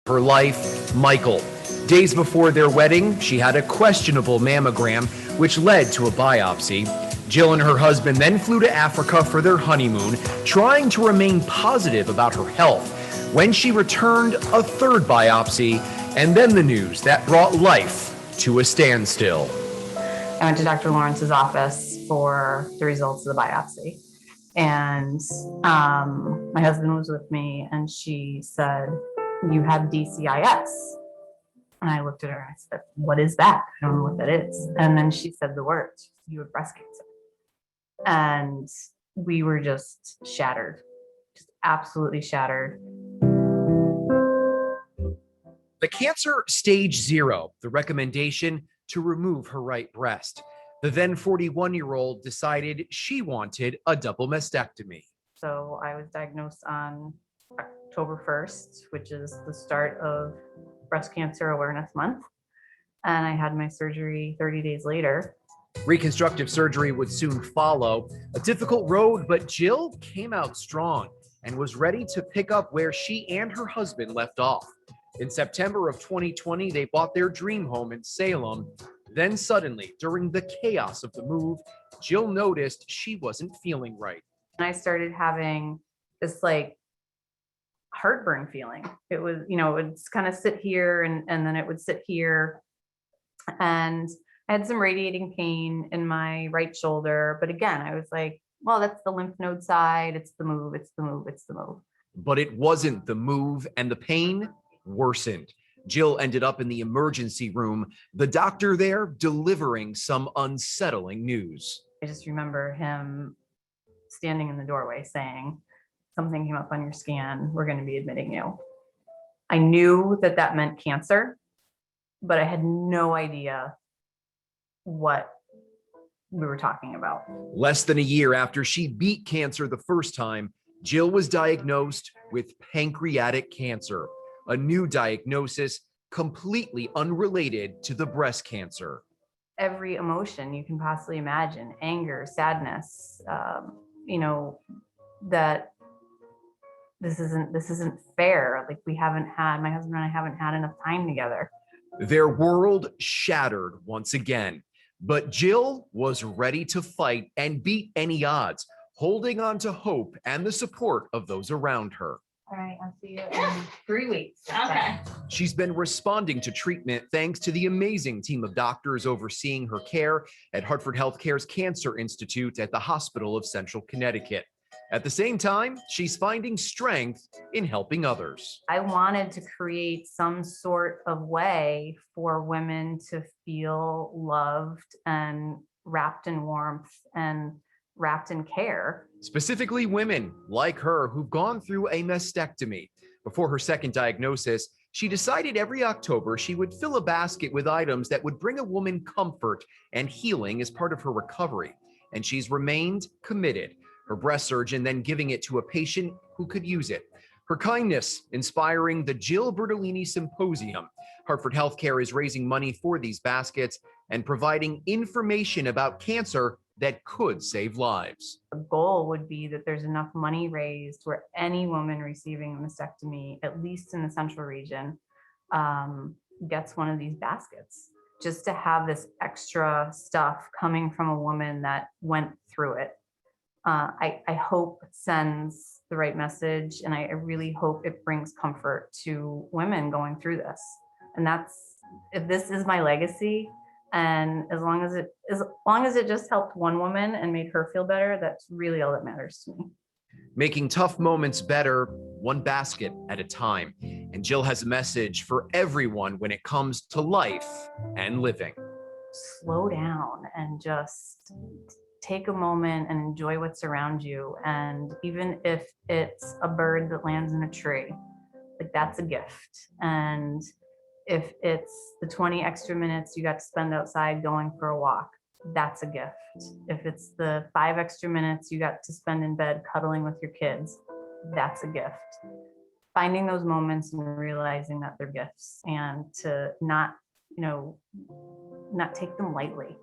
Her life, Michael. Days before their wedding, she had a questionable mammogram, which led to a biopsy. Jill and her husband then flew to Africa for their honeymoon, trying to remain positive about her health. When she returned, a third biopsy, and then the news that brought life to a standstill. I went to Dr. Lawrence's office for the results of the biopsy. And my husband was with me, and she said, "You have DCIS." And I looked at her and I said, "What is that? I don't know what that is." And then she said the words, "You have breast cancer." And we were just shattered, just absolutely shattered. The cancer stage 0, the recommendation to remove her right breast. The then 41-year-old decided she wanted a double mastectomy. So I was diagnosed on October 1st, which is the start of Breast Cancer Awareness Month. And I had my surgery 30 days later. Reconstructive surgery would soon follow. A difficult road, but Jill came out strong and was ready to pick up where she and her husband left off. In September of 2020, they bought their dream home in Salem. Then suddenly, during the chaos of the move, Jill noticed she wasn't feeling right. And I started having this heartburn feeling. It was, it would kind of sit here and then it would sit here. And I had some radiating pain in my right shoulder. But again, I was like, well, that's the lymph node side. It's the move, it's the move, it's the move. But it wasn't the move, and the pain worsened. Jill ended up in the emergency room, the doctor there delivering some unsettling news. I just remember him standing in the doorway saying, "Something came up on your scan. We're going to be admitting you." I knew that that meant cancer, but I had no idea what we were talking about. Less than a year after she beat cancer the first time, Jill was diagnosed with pancreatic cancer, a new diagnosis completely unrelated to the breast cancer. Every emotion you can possibly imagine, anger, sadness, that this isn't fair. Like my husband and I haven't had enough time together. Their world shattered once again, but Jill was ready to fight and beat any odds, holding on to hope and the support of those around her. All right, I'll see you in 3 weeks. Okay. She's been responding to treatment thanks to the amazing team of doctors overseeing her care at Hartford Healthcare's Cancer Institute at the Hospital of Central Connecticut. At the same time, she's finding strength in helping others. I wanted to create some sort of way for women to feel loved and wrapped in warmth and wrapped in care. Specifically women like her who've gone through a mastectomy. Before her second diagnosis, she decided every October she would fill a basket with items that would bring a woman comfort and healing as part of her recovery. And she's remained committed, her breast surgeon then giving it to a patient who could use it. Her kindness inspiring the Jill Bertolini Symposium. Hartford Healthcare is raising money for these baskets and providing information about cancer that could save lives. The goal would be that there's enough money raised where any woman receiving a mastectomy, at least in the central region, gets one of these baskets, just to have this extra stuff coming from a woman that went through it. I hope it sends the right message, and I really hope it brings comfort to women going through this. And if this is my legacy, and as long as it just helped one woman and made her feel better, that's really all that matters to me. Making tough moments better, one basket at a time. And Jill has a message for everyone when it comes to life and living. Slow down and just take a moment and enjoy what's around you. And even if it's a bird that lands in a tree, that's a gift. And if it's the 20 extra minutes you got to spend outside going for a walk, that's a gift. If it's the 5 extra minutes you got to spend in bed cuddling with your kids, that's a gift. Finding those moments and realizing that they're gifts, and to not take them lightly.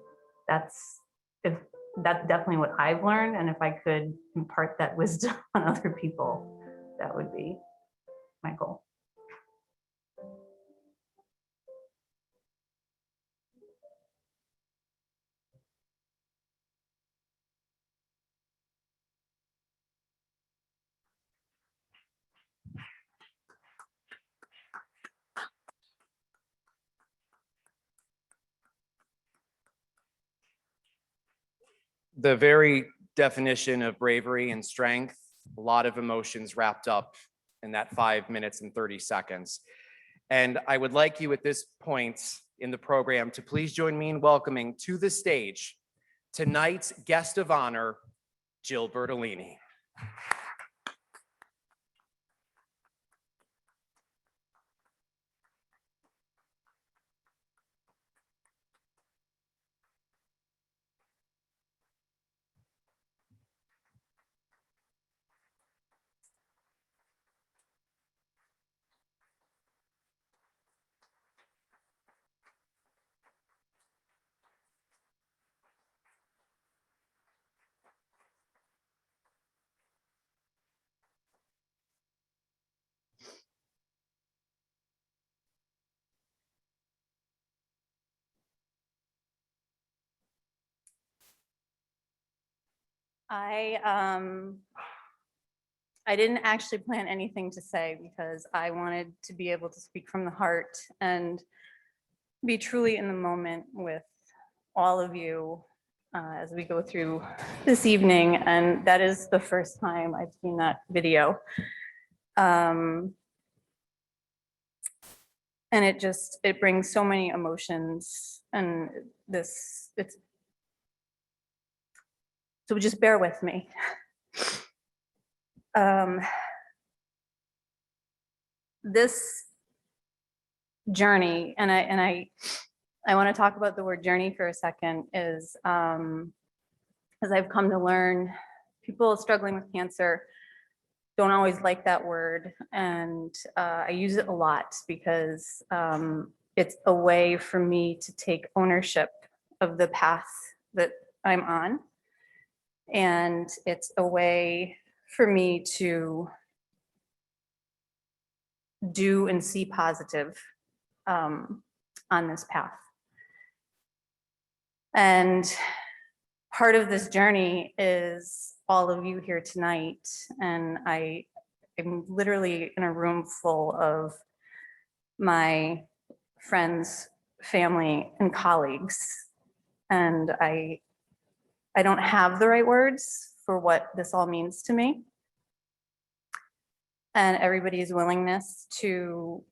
That's definitely what I've learned. And if I could impart that wisdom on other people, that would be my goal. the very definition of bravery and strength, a lot of emotions wrapped up in that 5 minutes and 30 seconds. And I would like you at this point in the program to please join me in welcoming to the stage tonight's guest of honor, Jill Bertolini. I didn't actually plan anything to say because I wanted to be able to speak from the heart and be truly in the moment with all of you as we go through this evening. And that is the first time I've seen that video. And it brings so many emotions, and so just bear with me. This journey, and I want to talk about the word journey for a second, is as I've come to learn, people struggling with cancer don't always like that word, and I use it a lot because it's a way for me to take ownership of the path that I'm on. And it's a way for me to do and see positive on this path. And part of this journey is all of you here tonight. And I'm literally in a room full of my friends, family, and colleagues. And I don't have the right words for what this all means to me. And everybody's willingness to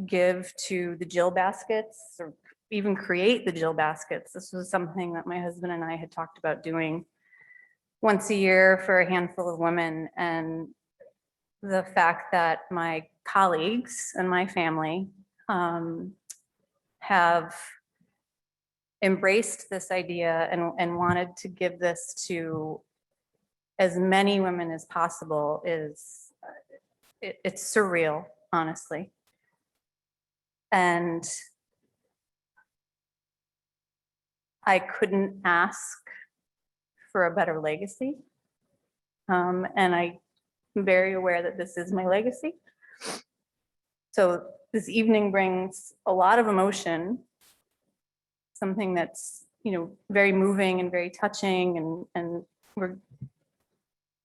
give to the Jill baskets, or even create the Jill baskets. This was something that my husband and I had talked about doing once a year for a handful of women. And the fact that my colleagues and my family have embraced this idea and wanted to give this to as many women as possible is, it's surreal, honestly. And I couldn't ask for a better legacy. And I'm very aware that this is my legacy. So this evening brings a lot of emotion, something that's, very moving and very touching, and we're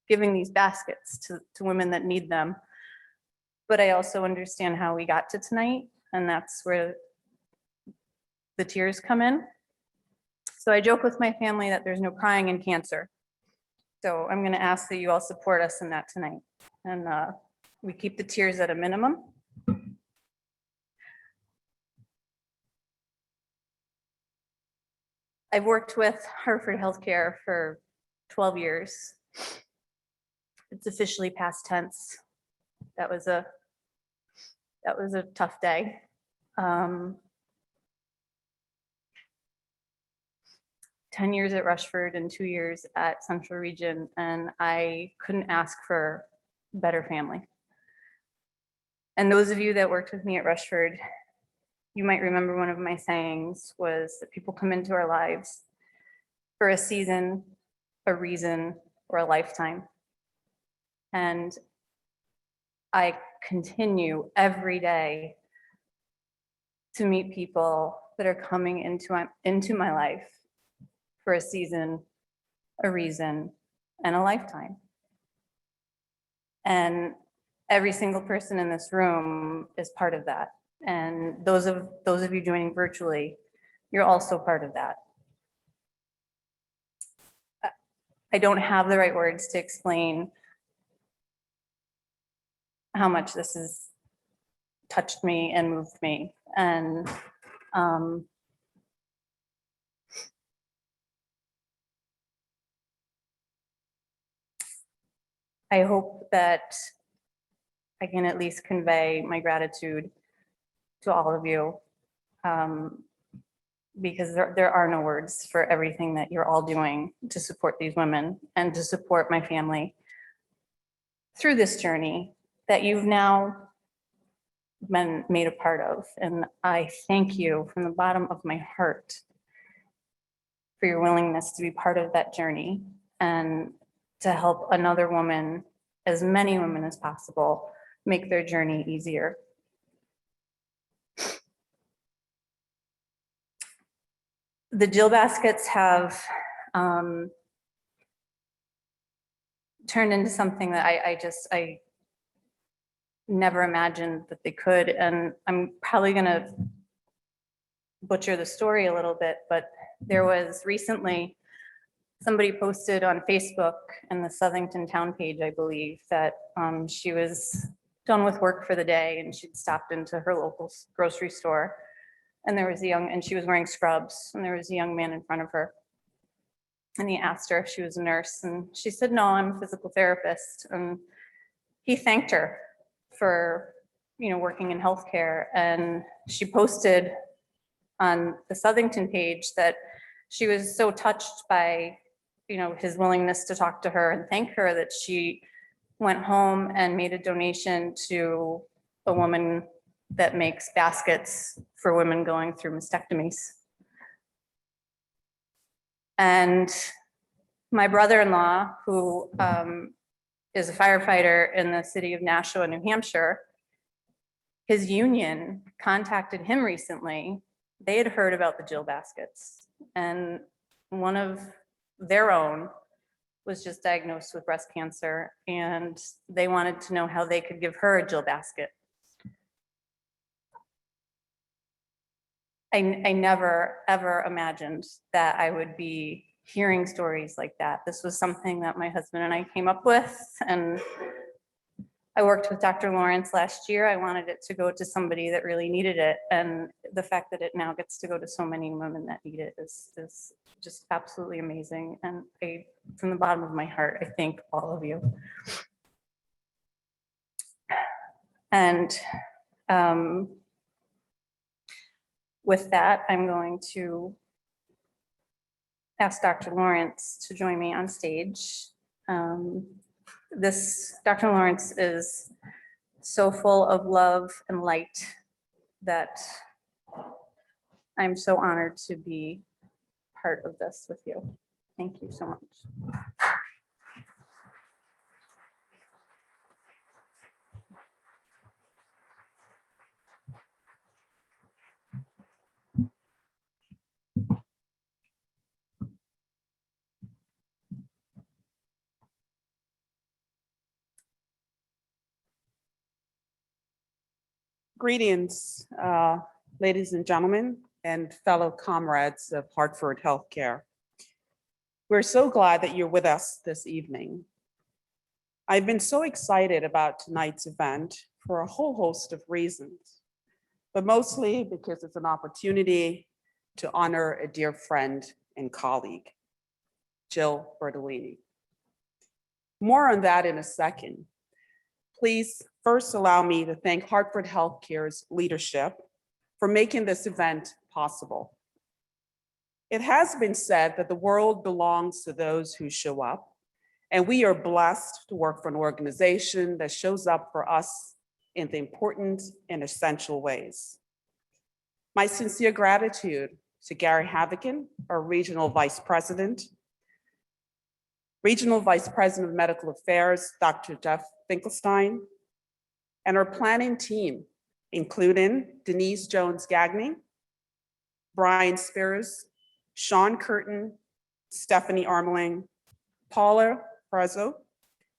giving these baskets to women that need them. But I also understand how we got to tonight, and that's where the tears come in. So I joke with my family that there's no crying in cancer. So I'm going to ask that you all support us in that tonight, and we keep the tears at a minimum. I've worked with Hartford Healthcare for 12 years. It's officially past tense. That was a tough day. 10 years at Rushford and 2 years at Central Region, and I couldn't ask for a better family. And those of you that worked with me at Rushford, you might remember one of my sayings was that people come into our lives for a season, a reason, or a lifetime. And I continue every day to meet people that are coming into my life for a season, a reason, and a lifetime. And every single person in this room is part of that. And those of you joining virtually, you're also part of that. I don't have the right words to explain how much this has touched me and moved me. And I hope that I can at least convey my gratitude to all of you, because there are no words for everything that you're all doing to support these women and to support my family through this journey that you've now been made a part of. And I thank you from the bottom of my heart for your willingness to be part of that journey and to help another woman, as many women as possible, make their journey easier. The Jill baskets have turned into something that I never imagined that they could. And I'm probably gonna butcher the story a little bit, but there was recently, somebody posted on Facebook in the Southington town page, I believe, that she was done with work for the day and she'd stopped into her local grocery store. And there was and she was wearing scrubs, and there was a young man in front of her. And he asked her if she was a nurse, and she said, no, I'm a physical therapist. And he thanked her for, working in healthcare. And she posted on the Southington page that she was so touched by, his willingness to talk to her and thank her, that she went home and made a donation to a woman that makes baskets for women going through mastectomies. And my brother-in-law, who is a firefighter in the city of Nashua, New Hampshire, his union contacted him recently. They had heard about the Jill baskets, and one of their own was just diagnosed with breast cancer, and they wanted to know how they could give her a Jill basket. I never, ever imagined that I would be hearing stories like that. This was something that my husband and I came up with, and I worked with Dr. Lawrence last year. I wanted it to go to somebody that really needed it, and the fact that it now gets to go to so many women that need it is just absolutely amazing. And from the bottom of my heart, I thank all of you. And with that, I'm going to ask Dr. Lawrence to join me on stage. Dr. Lawrence is so full of love and light that I'm so honored to be part of this with you. Thank you so much. Greetings, ladies and gentlemen, and fellow comrades of Hartford Healthcare. We're so glad that you're with us this evening. I've been so excited about tonight's event for a whole host of reasons, but mostly because it's an opportunity to honor a dear friend and colleague, Jill Bertolini. More on that in a second. Please first allow me to thank Hartford Healthcare's leadership for making this event possible. It has been said that the world belongs to those who show up, and we are blessed to work for an organization that shows up for us in the important and essential ways. My sincere gratitude to Gary Havigan, our Regional Vice President of Medical Affairs, Dr. Jeff Finkelstein, and our planning team, including Denise Jones-Gagney, Brian Spears, Sean Curtin, Stephanie Armling, Paula Prezzo,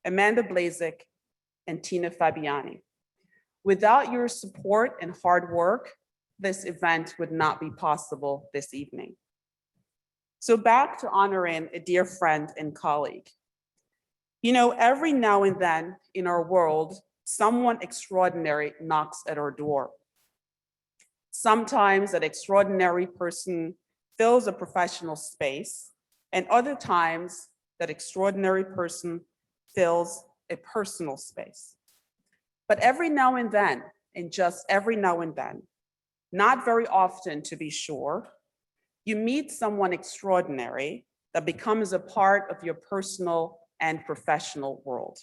Amanda Blazik, and Tina Fabiani. Without your support and hard work, this event would not be possible this evening. So back to honoring a dear friend and colleague. You know, every now and then in our world, someone extraordinary knocks at our door. Sometimes that extraordinary person fills a professional space, and other times that extraordinary person fills a personal space. But every now and then, and just every now and then, not very often to be sure, you meet someone extraordinary that becomes a part of your personal and professional world.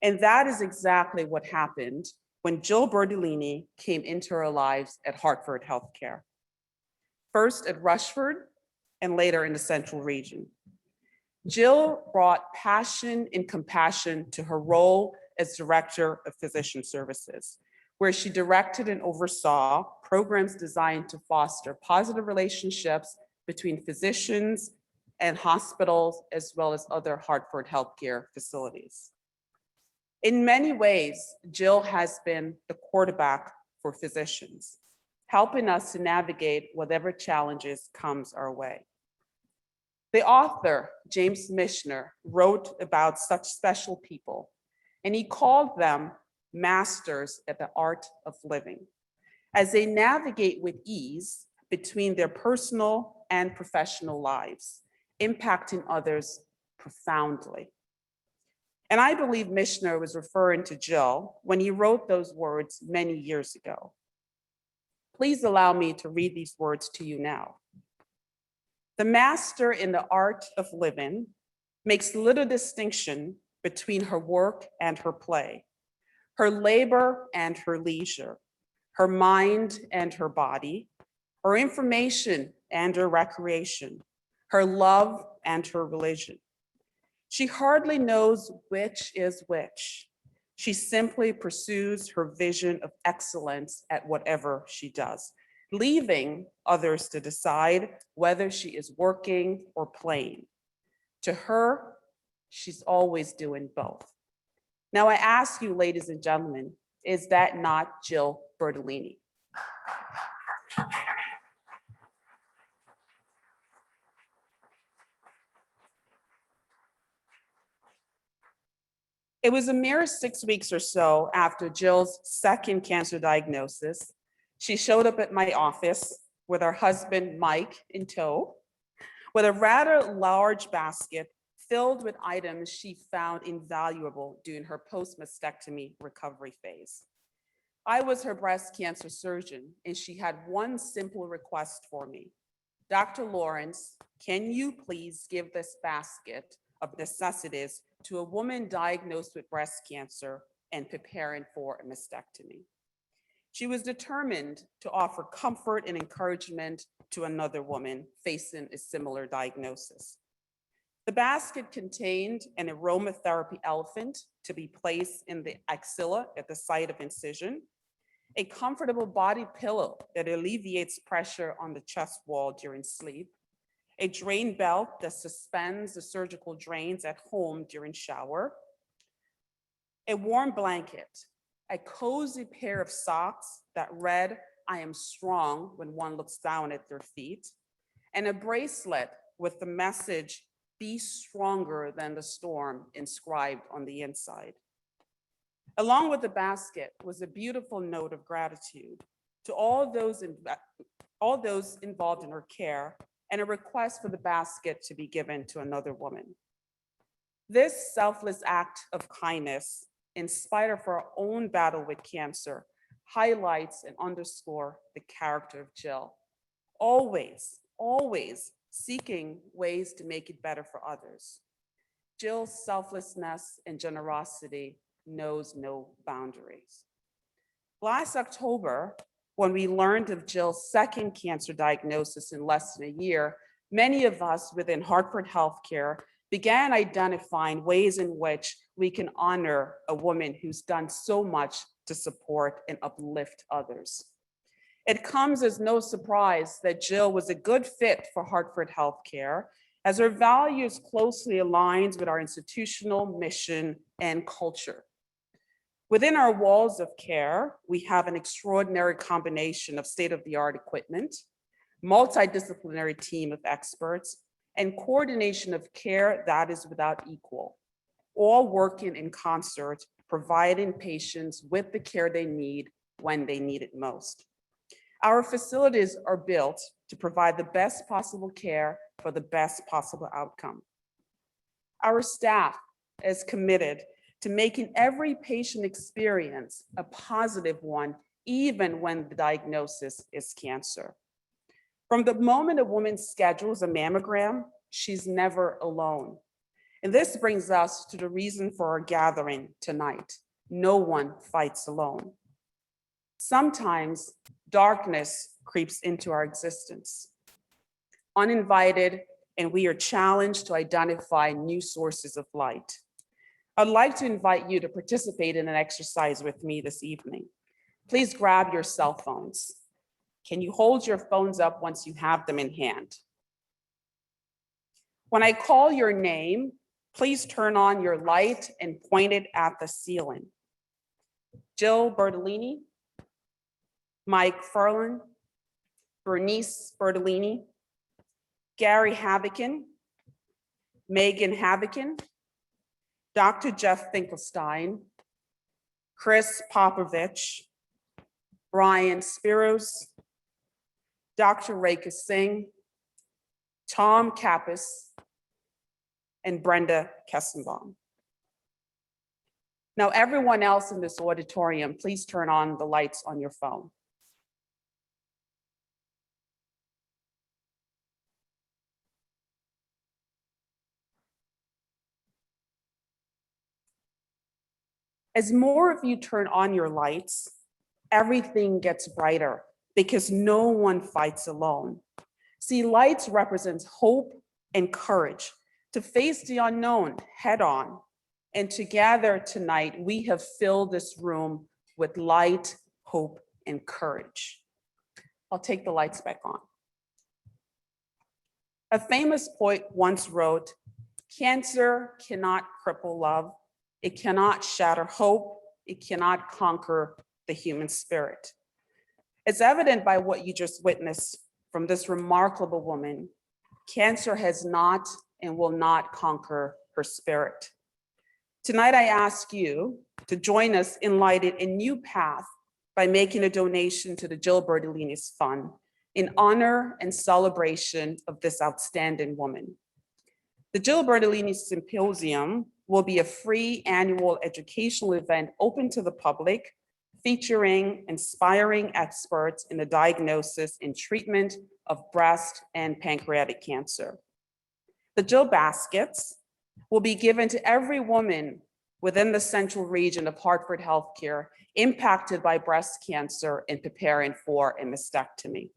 And that is exactly what happened when Jill Bertolini came into our lives at Hartford Healthcare. First at Rushford and later in the Central Region. Jill brought passion and compassion to her role as Director of Physician Services, where she directed and oversaw programs designed to foster positive relationships between physicians and hospitals, as well as other Hartford healthcare facilities. In many ways, Jill has been the quarterback for physicians, helping us to navigate whatever challenges comes our way. The author, James Michener, wrote about such special people, and he called them masters at the art of living, as they navigate with ease between their personal and professional lives, impacting others profoundly. And I believe Michener was referring to Jill when he wrote those words many years ago. Please allow me to read these words to you now. The master in the art of living makes little distinction between her work and her play, her labor and her leisure, her mind and her body, her information and her recreation, her love and her religion. She hardly knows which is which. She simply pursues her vision of excellence at whatever she does, leaving others to decide whether she is working or playing. To her, she's always doing both. Now I ask you, ladies and gentlemen, is that not Jill Bertolini? It was a mere 6 weeks or so after Jill's second cancer diagnosis. She showed up at my office with her husband, Mike, in tow, with a rather large basket filled with items she found invaluable during her post-mastectomy recovery phase. I was her breast cancer surgeon, and she had one simple request for me. Dr. Lawrence, can you please give this basket of necessities to a woman diagnosed with breast cancer and preparing for a mastectomy? She was determined to offer comfort and encouragement to another woman facing a similar diagnosis. The basket contained an aromatherapy elephant to be placed in the axilla at the site of incision, a comfortable body pillow that alleviates pressure on the chest wall during sleep, a drain belt that suspends the surgical drains at home during shower, a warm blanket, a cozy pair of socks that read, "I am strong," when one looks down at their feet, and a bracelet with the message, "Be stronger than the storm," inscribed on the inside. Along with the basket was a beautiful note of gratitude to all those involved in her care, and a request for the basket to be given to another woman. This selfless act of kindness, in spite of her own battle with cancer, highlights and underscores the character of Jill, always seeking ways to make it better for others. Jill's selflessness and generosity knows no boundaries. Last October, when we learned of Jill's second cancer diagnosis in less than a year, many of us within Hartford Healthcare began identifying ways in which we can honor a woman who's done so much to support and uplift others. It comes as no surprise that Jill was a good fit for Hartford Healthcare, as her values closely aligns with our institutional mission and culture. Within our walls of care, we have an extraordinary combination of state-of-the-art equipment, multidisciplinary team of experts, and coordination of care that is without equal, all working in concert, providing patients with the care they need when they need it most. Our facilities are built to provide the best possible care for the best possible outcome. Our staff is committed to making every patient experience a positive one, even when the diagnosis is cancer. From the moment a woman schedules a mammogram, she's never alone. And this brings us to the reason for our gathering tonight. No one fights alone. Sometimes darkness creeps into our existence, uninvited, and we are challenged to identify new sources of light. I'd like to invite you to participate in an exercise with me this evening. Please grab your cell phones. Can you hold your phones up once you have them in hand? When I call your name, please turn on your light and point it at the ceiling. Jill Bertolini, Mike Furlan, Bernice Bertolini, Gary Havokin, Megan Havokin, Dr. Jeff Finkelstein, Chris Popovich, Brian Spiros, Dr. Rekha Singh, Tom Kappas, and Brenda Kessenbaum. Now, everyone else in this auditorium, please turn on the lights on your phone. As more of you turn on your lights, everything gets brighter because no one fights alone. See, lights represents hope and courage to face the unknown head on. And together tonight, we have filled this room with light, hope, and courage. I'll take the lights back on. A famous poet once wrote, "Cancer cannot cripple love. It cannot shatter hope. It cannot conquer the human spirit." It's evident by what you just witnessed from this remarkable woman. Cancer has not and will not conquer her spirit. Tonight, I ask you to join us in lighting a new path by making a donation to the Jill Bertolini's Fund in honor and celebration of this outstanding woman. The Jill Bertolini Symposium will be a free annual educational event open to the public, featuring inspiring experts in the diagnosis and treatment of breast and pancreatic cancer. The Jill baskets will be given to every woman within the central region of Hartford Healthcare impacted by breast cancer and preparing for a mastectomy.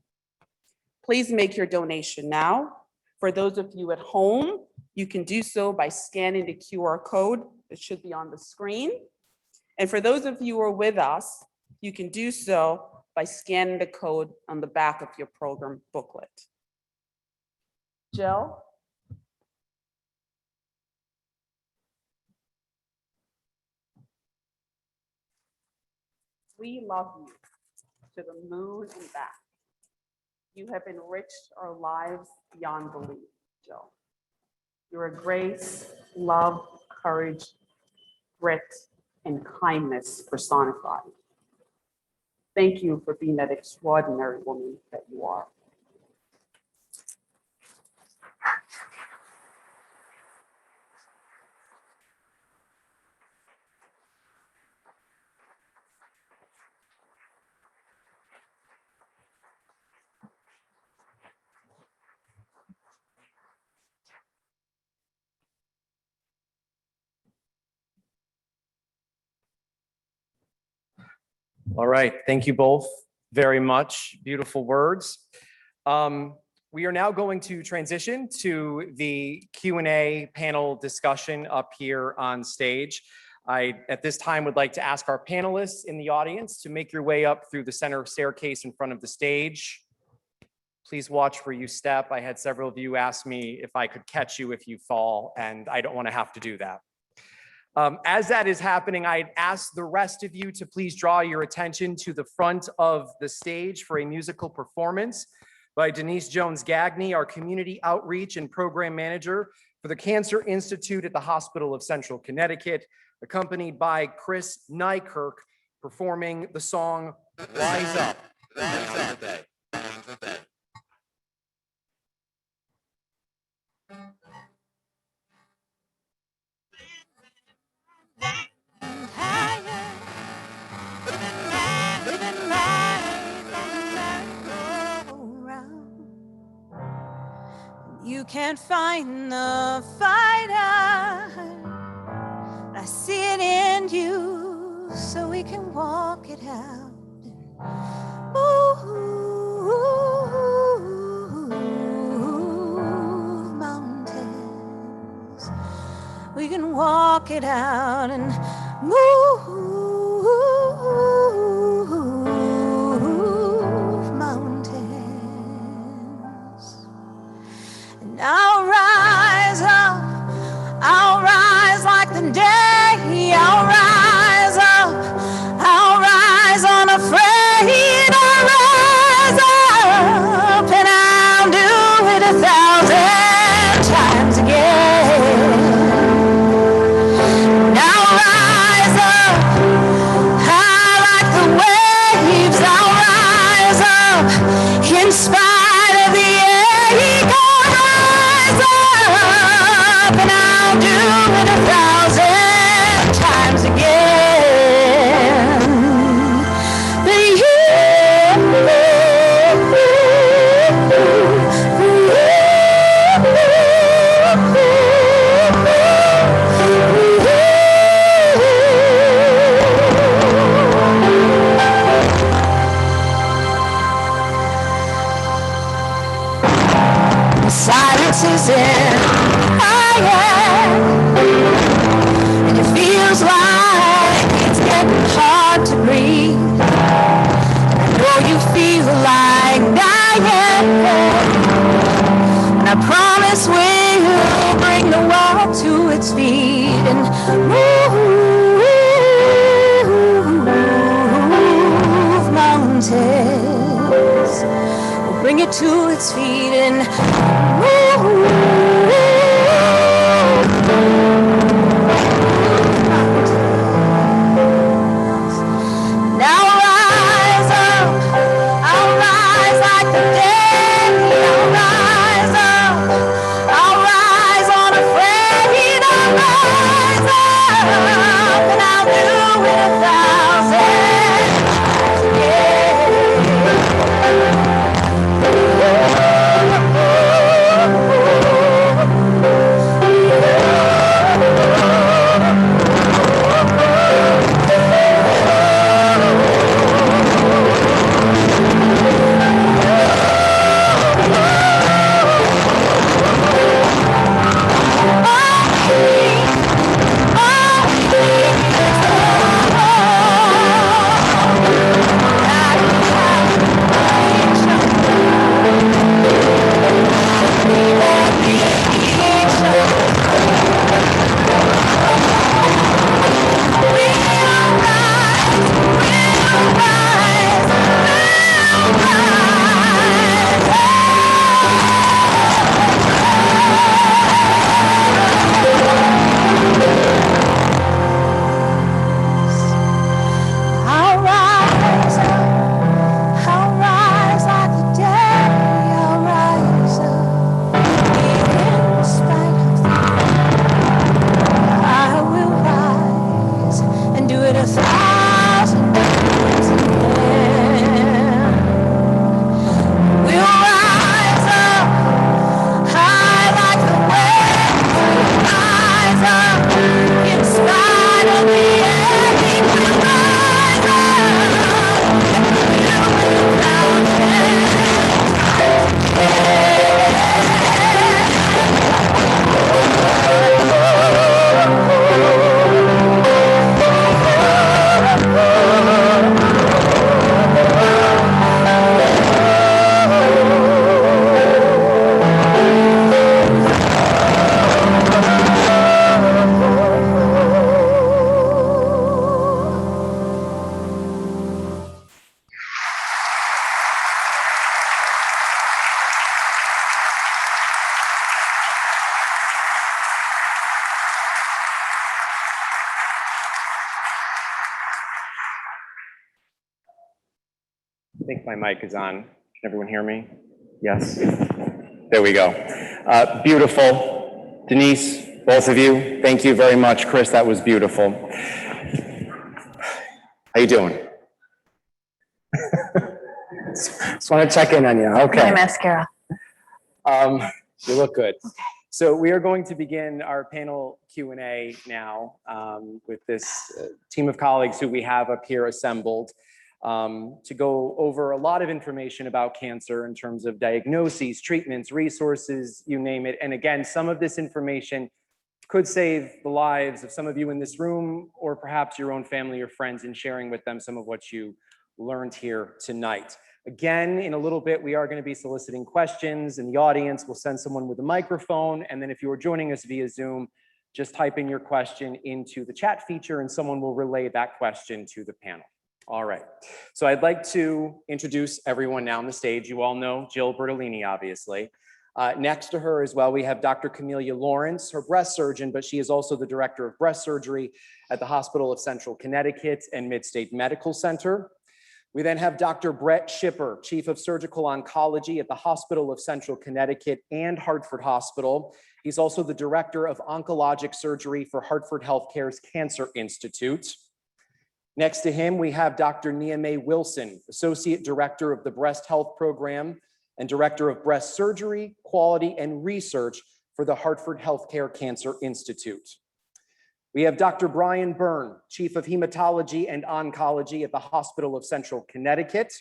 Please make your donation now. For those of you at home, you can do so by scanning the QR code that should be on the screen. And for those of you who are with us, you can do so by scanning the code on the back of your program booklet. Jill? We love you to the moon and back. You have enriched our lives beyond belief, Jill. You're a grace, love, courage, grit, and kindness personified. Thank you for being that extraordinary woman that you are. All right, thank you both very much. Beautiful words. We are now going to transition to the Q&A panel discussion up here on stage. I, at this time, would like to ask our panelists in the audience to make your way up through the center staircase in front of the stage. Please watch where you step. I had several of you ask me if I could catch you if you fall, and I don't want to have to do that. As that is happening, I'd ask the rest of you to please draw your attention to the front of the stage for a musical performance. by Denise Jones-Gagney, our Community Outreach and Program Manager for the Cancer Institute at the Hospital of Central Connecticut, accompanied by Chris Nykirk, performing the song Rise Up. Rise Up. You can't find the fighter, but I see it in you, so we can walk it out. Move mountains, we can walk it out and move mountains. And I'll rise up, I'll rise like the day, I'll rise up, I'll rise unafraid, I'll rise up, and I'll do it 1,000 times again. And I'll rise up, high like the waves, I'll rise up, in spite of the ache, I'll rise up, and I'll do it 1,000 times again. But silence is in my head, and it feels like it's getting hard to breathe. I know you feel like dying, and I promise we'll bring the world to its feet and move mountains. We'll bring it to its feet and move mountains. Now rise up, I'll rise like the day, I'll rise up, I'll rise unafraid, I'll rise up, and I'll do it 1,000 times again. think my mic is on. Can everyone hear me? Yes? There we go. Beautiful. Denise, both of you, thank you very much. Chris, that was beautiful. How you doing? Just want to check in on you. Okay. My mascara. You look good. So we are going to begin our panel Q&A now with this team of colleagues who we have up here assembled to go over a lot of information about cancer in terms of diagnoses, treatments, resources, you name it. And again, some of this information could save the lives of some of you in this room, or perhaps your own family or friends, in sharing with them some of what you learned here tonight. Again, in a little bit, we are going to be soliciting questions in the audience. We'll send someone with a microphone. And then if you are joining us via Zoom, just type in your question into the chat feature and someone will relay that question to the panel. All right. So I'd like to introduce everyone now on the stage. You all know Jill Bertolini, obviously. Next to her as well, we have Dr. Camelia Lawrence, her breast surgeon, but she is also the director of breast surgery at the Hospital of Central Connecticut and Midstate Medical Center. We then have Dr. Brett Schipper, Chief of Surgical Oncology at the Hospital of Central Connecticut and Hartford Hospital. He's also the Director of Oncologic Surgery for Hartford Healthcare's Cancer Institute. Next to him, we have Dr. Niameh Wilson, Associate Director of the Breast Health Program and Director of Breast Surgery, Quality, and Research for the Hartford Healthcare Cancer Institute. We have Dr. Brian Byrne, Chief of Hematology and Oncology at the Hospital of Central Connecticut.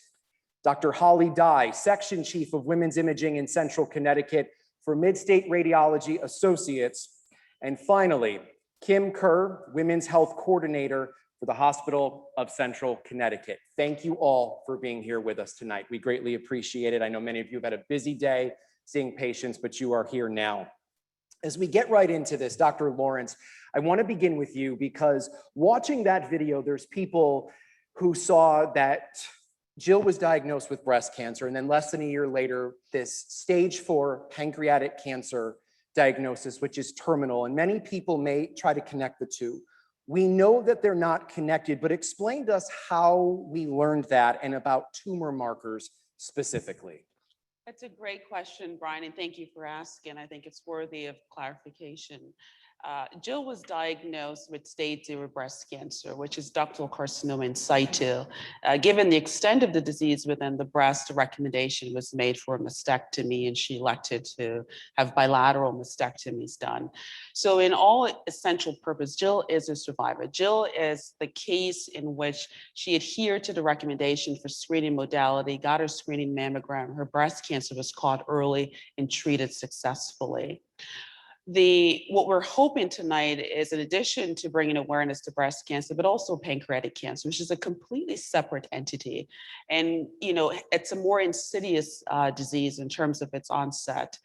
Dr. Holly Dye, Section Chief of Women's Imaging in Central Connecticut for Midstate Radiology Associates. And finally, Kim Kerr, Women's Health Coordinator for the Hospital of Central Connecticut. Thank you all for being here with us tonight. We greatly appreciate it. I know many of you have had a busy day seeing patients, but you are here now. As we get right into this, Dr. Lawrence, I want to begin with you because watching that video, there's people who saw that Jill was diagnosed with breast cancer, and then less than a year later, this stage 4 pancreatic cancer diagnosis, which is terminal, and many people may try to connect the two. We know that they're not connected, but explain to us how we learned that and about tumor markers specifically. That's a great question, Brian, and thank you for asking. I think it's worthy of clarification. Jill was diagnosed with stage 0 breast cancer, which is ductal carcinoma in situ. Given the extent of the disease within the breast, a recommendation was made for a mastectomy, and she elected to have bilateral mastectomies done. So in all essential purpose, Jill is a survivor. Jill is the case in which she adhered to the recommendation for screening modality, got her screening mammogram. Her breast cancer was caught early and treated successfully. What we're hoping tonight is, in addition to bringing awareness to breast cancer, but also pancreatic cancer, which is a completely separate entity. And, it's a more insidious disease in terms of its onset.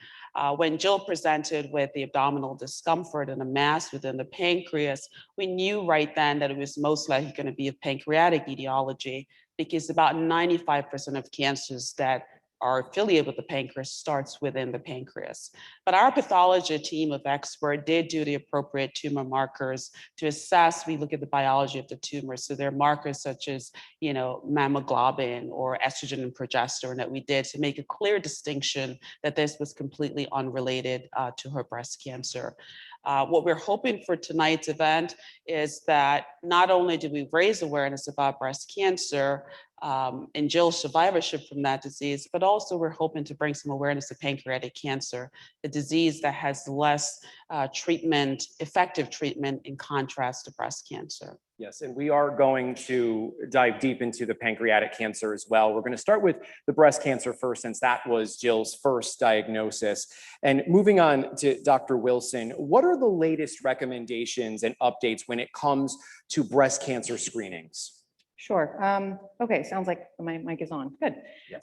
When Jill presented with the abdominal discomfort and a mass within the pancreas, we knew right then that it was most likely going to be a pancreatic etiology, because about 95% of cancers that are affiliated with the pancreas starts within the pancreas. But our pathology team of experts did do the appropriate tumor markers to assess. We look at the biology of the tumor. So there are markers such as, mammoglobin or estrogen and progesterone that we did to make a clear distinction that this was completely unrelated to her breast cancer. What we're hoping for tonight's event is that not only do we raise awareness about breast cancer and Jill's survivorship from that disease, but also we're hoping to bring some awareness to pancreatic cancer, a disease that has less effective treatment in contrast to breast cancer. Yes, and we are going to dive deep into the pancreatic cancer as well. We're going to start with the breast cancer first, since that was Jill's first diagnosis. And moving on to Dr. Wilson, what are the latest recommendations and updates when it comes to breast cancer screenings? Sure. Okay, sounds like my mic is on. Good. Yes.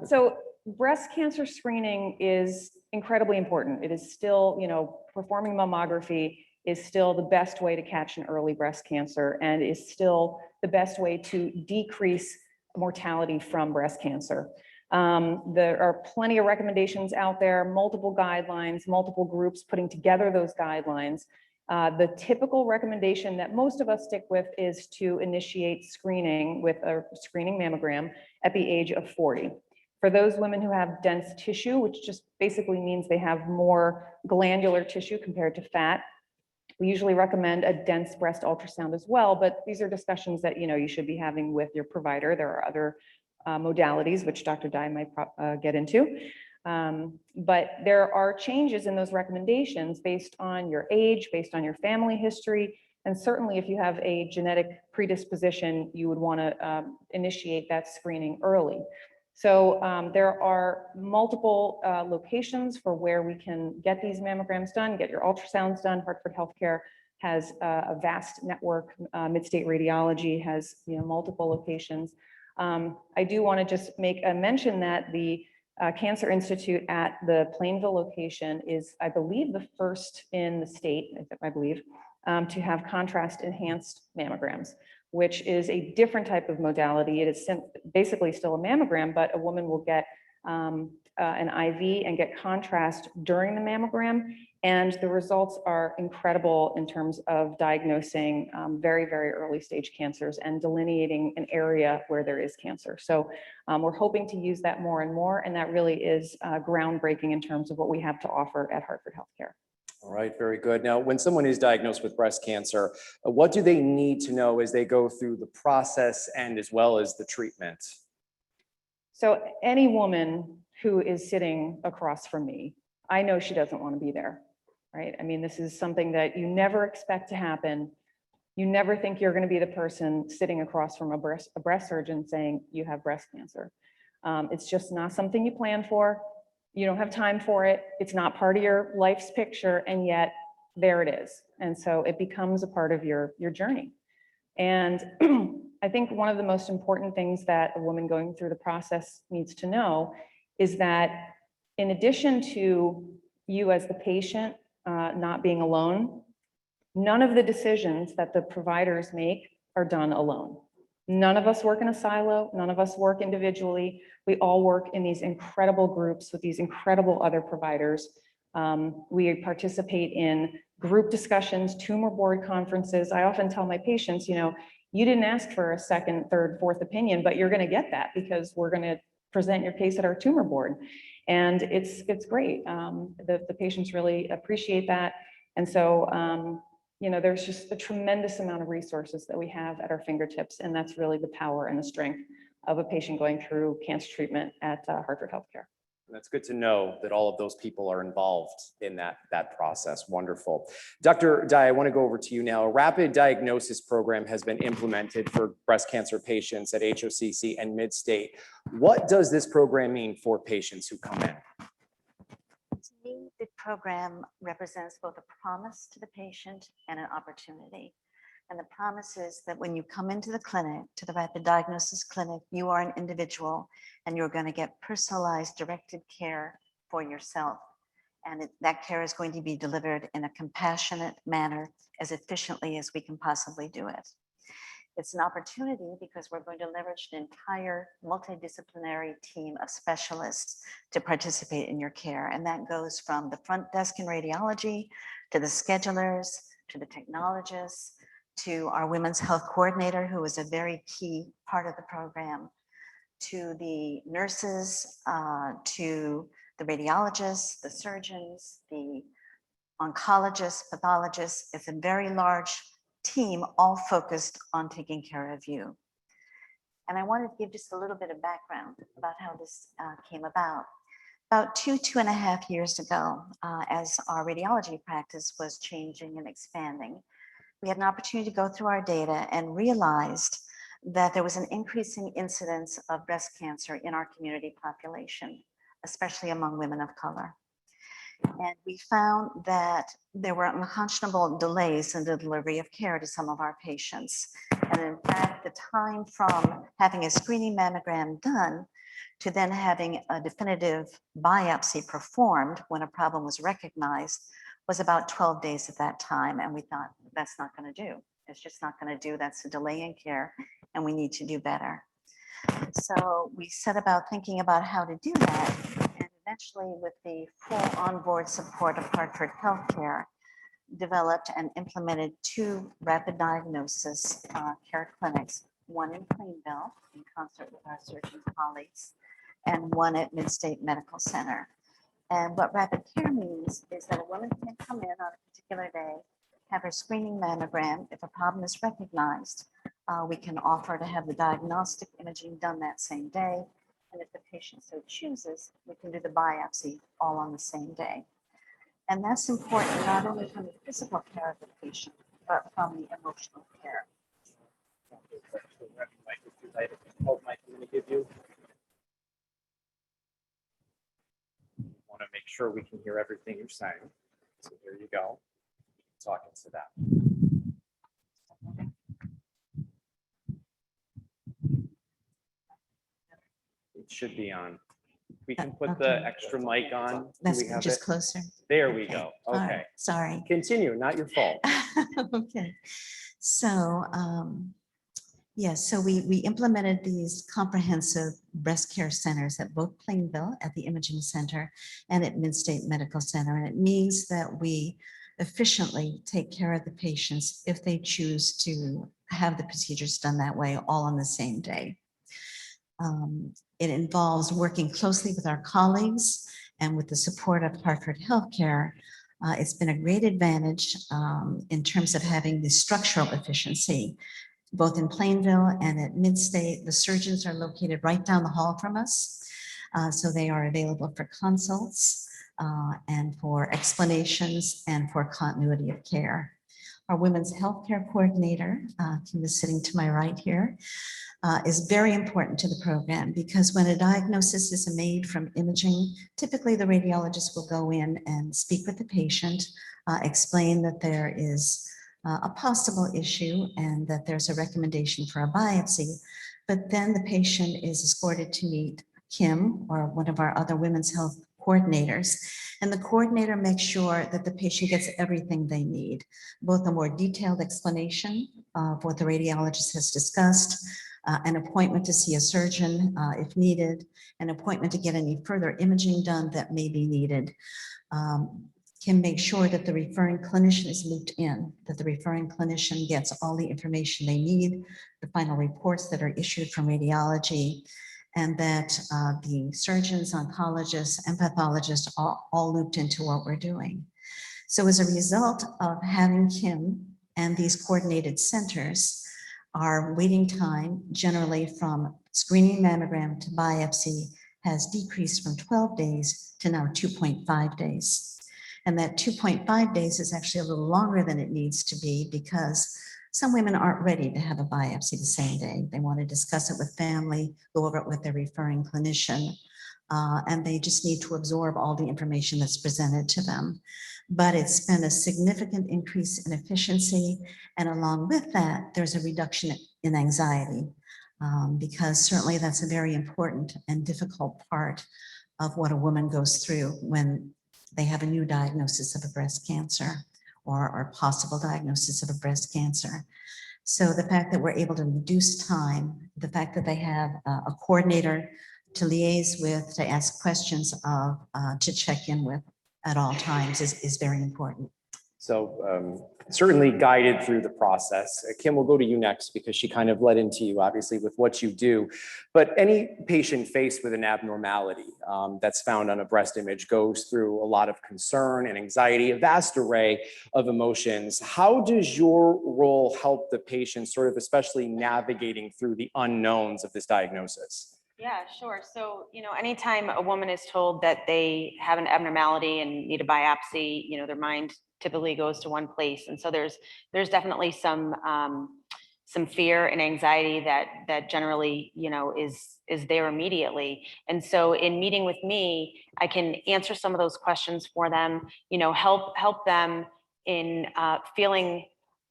So breast cancer screening is incredibly important. It is still, performing mammography is still the best way to catch an early breast cancer, and is still the best way to decrease mortality from breast cancer. There are plenty of recommendations out there, multiple guidelines, multiple groups putting together those guidelines. The typical recommendation that most of us stick with is to initiate screening with a screening mammogram at the age of 40. For those women who have dense tissue, which just basically means they have more glandular tissue compared to fat, we usually recommend a dense breast ultrasound as well, but these are discussions that you should be having with your provider. There are other modalities, which Dr. Dye might get into. But there are changes in those recommendations based on your age, based on your family history, and certainly if you have a genetic predisposition, you would want to initiate that screening early. So there are multiple locations for where we can get these mammograms done, get your ultrasounds done. Hartford Healthcare has a vast network. Midstate Radiology has multiple locations. I do want to just make a mention that the Cancer Institute at the Plainville location is, I believe, the first in the state, I believe, to have contrast enhanced mammograms, which is a different type of modality. It is basically still a mammogram, but a woman will get an IV and get contrast during the mammogram. And the results are incredible in terms of diagnosing very, very early stage cancers and delineating an area where there is cancer. So we're hoping to use that more and more. And that really is groundbreaking in terms of what we have to offer at Hartford Healthcare. All right, very good. Now, when someone is diagnosed with breast cancer, what do they need to know as they go through the process and as well as the treatment? So any woman who is sitting across from me, I know she doesn't want to be there, right? I mean, this is something that you never expect to happen. You never think you're going to be the person sitting across from a breast surgeon saying you have breast cancer. It's just not something you plan for. You don't have time for it. It's not part of your life's picture, and yet there it is. And so it becomes a part of your journey. And I think one of the most important things that a woman going through the process needs to know is that in addition to you as the patient not being alone, none of the decisions that the providers make are done alone. None of us work in a silo. None of us work individually. We all work in these incredible groups with these incredible other providers. We participate in group discussions, tumor board conferences. I often tell my patients, you didn't ask for a second, third, fourth opinion, but you're going to get that because we're going to present your case at our tumor board. And it's great. The patients really appreciate that. And so, there's just a tremendous amount of resources that we have at our fingertips. And that's really the power and the strength of a patient going through cancer treatment at Hartford Healthcare. That's good to know that all of those people are involved in that process. Wonderful. Dr. Dye, I want to go over to you now. A rapid diagnosis program has been implemented for breast cancer patients at HOCC and Midstate. What does this program mean for patients who come in? To me, the program represents both a promise to the patient and an opportunity. And the promise is that when you come into the clinic, to the rapid diagnosis clinic, you are an individual and you're going to get personalized, directed care for yourself. And that care is going to be delivered in a compassionate manner as efficiently as we can possibly do it. It's an opportunity because we're going to leverage an entire multidisciplinary team of specialists to participate in your care. And that goes from the front desk in radiology, to the schedulers, to the technologists, to our women's health coordinator, who is a very key part of the program, to the nurses, to the radiologists, the surgeons, the oncologists, pathologists. It's a very large team, all focused on taking care of you. And I wanted to give just a little bit of background about how this came about. About 2.5 years ago, as our radiology practice was changing and expanding, we had an opportunity to go through our data and realized that there was an increasing incidence of breast cancer in our community population, especially among women of color. And we found that there were unconscionable delays in the delivery of care to some of our patients. And in fact, the time from having a screening mammogram done to then having a definitive biopsy performed when a problem was recognized was about 12 days at that time. And we thought, that's not going to do. It's just not going to do. That's a delay in care, and we need to do better. So we set about thinking about how to do that. And eventually, with the full onboard support of Hartford Healthcare, developed and implemented 2 rapid diagnosis care clinics, one in Plainville in concert with our surgeon colleagues, and one at Midstate Medical Center. And what rapid care means is that a woman can come in on a particular day, have her screening mammogram. If a problem is recognized, we can offer to have the diagnostic imaging done that same day. And if the patient so chooses, we can do the biopsy all on the same day. And that's important not only from the physical care of the patient, but from the emotional care. Want to make sure we can hear everything you're saying. So here you go. Talk into that. It should be on. We can put the Okay. extra mic on. Do That's we have just it? closer. There we Okay. go. All right. Okay. Sorry. Continue, not your fault. Okay, so, yes, so we implemented these comprehensive breast care centers at both Plainville at the Imaging Center and at Midstate Medical Center. And it means that we efficiently take care of the patients if they choose to have the procedures done that way, all on the same day. It involves working closely with our colleagues and with the support of Hartford Healthcare. It's been a great advantage in terms of having the structural efficiency, both in Plainville and at Midstate. The surgeons are located right down the hall from us, so they are available for consults and for explanations and for continuity of care. Our women's healthcare coordinator, Kim is sitting to my right here, is very important to the program because when a diagnosis is made from imaging, typically the radiologist will go in and speak with the patient, explain that there is a possible issue and that there's a recommendation for a biopsy. But then the patient is escorted to meet Kim or one of our other women's health coordinators. And the coordinator makes sure that the patient gets everything they need, both a more detailed explanation of what the radiologist has discussed, an appointment to see a surgeon if needed, an appointment to get any further imaging done that may be needed. Can make sure that the referring clinician is looped in, that the referring clinician gets all the information they need, the final reports that are issued from radiology, and that the surgeons, oncologists, and pathologists are all looped into what we're doing. So as a result of having Kim and these coordinated centers, our waiting time generally from screening mammogram to biopsy has decreased from 12 days to now 2.5 days. And that 2.5 days is actually a little longer than it needs to be because some women aren't ready to have a biopsy the same day. They want to discuss it with family, go over it with their referring clinician, and they just need to absorb all the information that's presented to them. But it's been a significant increase in efficiency. And along with that, there's a reduction in anxiety because certainly that's a very important and difficult part of what a woman goes through when they have a new diagnosis of a breast cancer or possible diagnosis of a breast cancer. So the fact that we're able to reduce time, the fact that they have a coordinator to liaise with, to ask questions of, to check in with at all times is very important. So certainly guided through the process. Kim, we'll go to you next because she kind of led into you, obviously, with what you do. But any patient faced with an abnormality that's found on a breast image goes through a lot of concern and anxiety, a vast array of emotions. How does your role help the patient sort of especially navigating through the unknowns of this diagnosis? Yeah, sure. So, anytime a woman is told that they have an abnormality and need a biopsy, their mind typically goes to one place. And so there's definitely some fear and anxiety that generally, is there immediately. And so in meeting with me, I can answer some of those questions for them, help them in feeling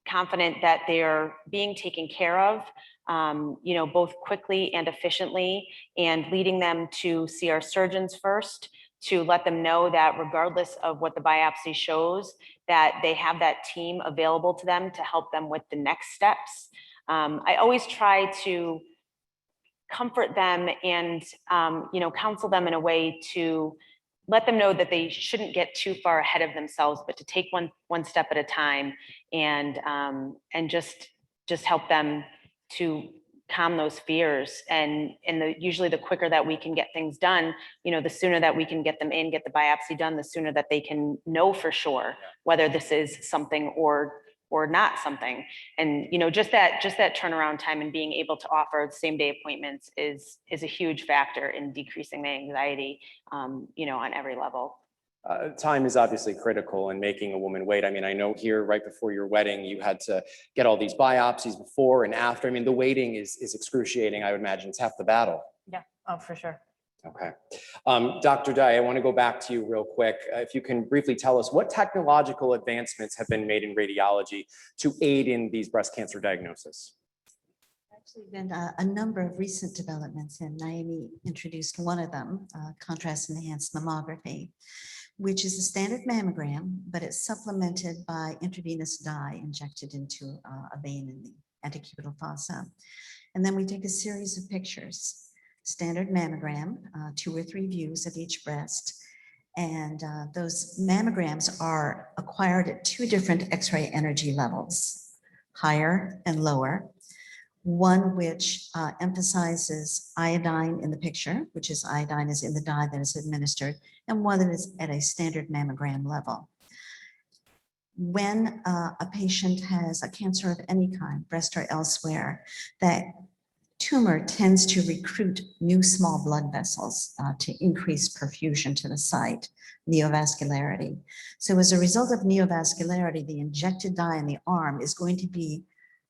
confident that they're being taken care of, both quickly and efficiently, and leading them to see our surgeons first, to let them know that regardless of what the biopsy shows, that they have that team available to them to help them with the next steps. I always try to comfort them and, counsel them in a way to let them know that they shouldn't get too far ahead of themselves, but to take one step at a time, and just help them to calm those fears. And usually the quicker that we can get things done, the sooner that we can get them in, get the biopsy done, the sooner that they can know for sure whether this is something or not something. And just that turnaround time and being able to offer same day appointments is a huge factor in decreasing the anxiety, on every level. Time is obviously critical in making a woman wait. I mean, I know here right before your wedding, you had to get all these biopsies before and after. I mean, the waiting is excruciating. I would imagine it's half the battle. Yeah, oh, for sure. Okay. Dr. Dye, I want to go back to you real quick. If you can briefly tell us what technological advancements have been made in radiology to aid in these breast cancer diagnosis? Actually been a number of recent developments, and Naomi introduced one of them, contrast enhanced mammography, which is a standard mammogram, but it's supplemented by intravenous dye injected into a vein in the antecubital fossa. And then we take a series of pictures, standard mammogram, 2 or 3 views of each breast. And those mammograms are acquired at 2 different X-ray energy levels, higher and lower. One which emphasizes iodine in the picture, which is iodine is in the dye that is administered, and one that is at a standard mammogram level. When a patient has a cancer of any kind, breast or elsewhere, that tumor tends to recruit new small blood vessels to increase perfusion to the site, neovascularity. So as a result of neovascularity, the injected dye in the arm is going to be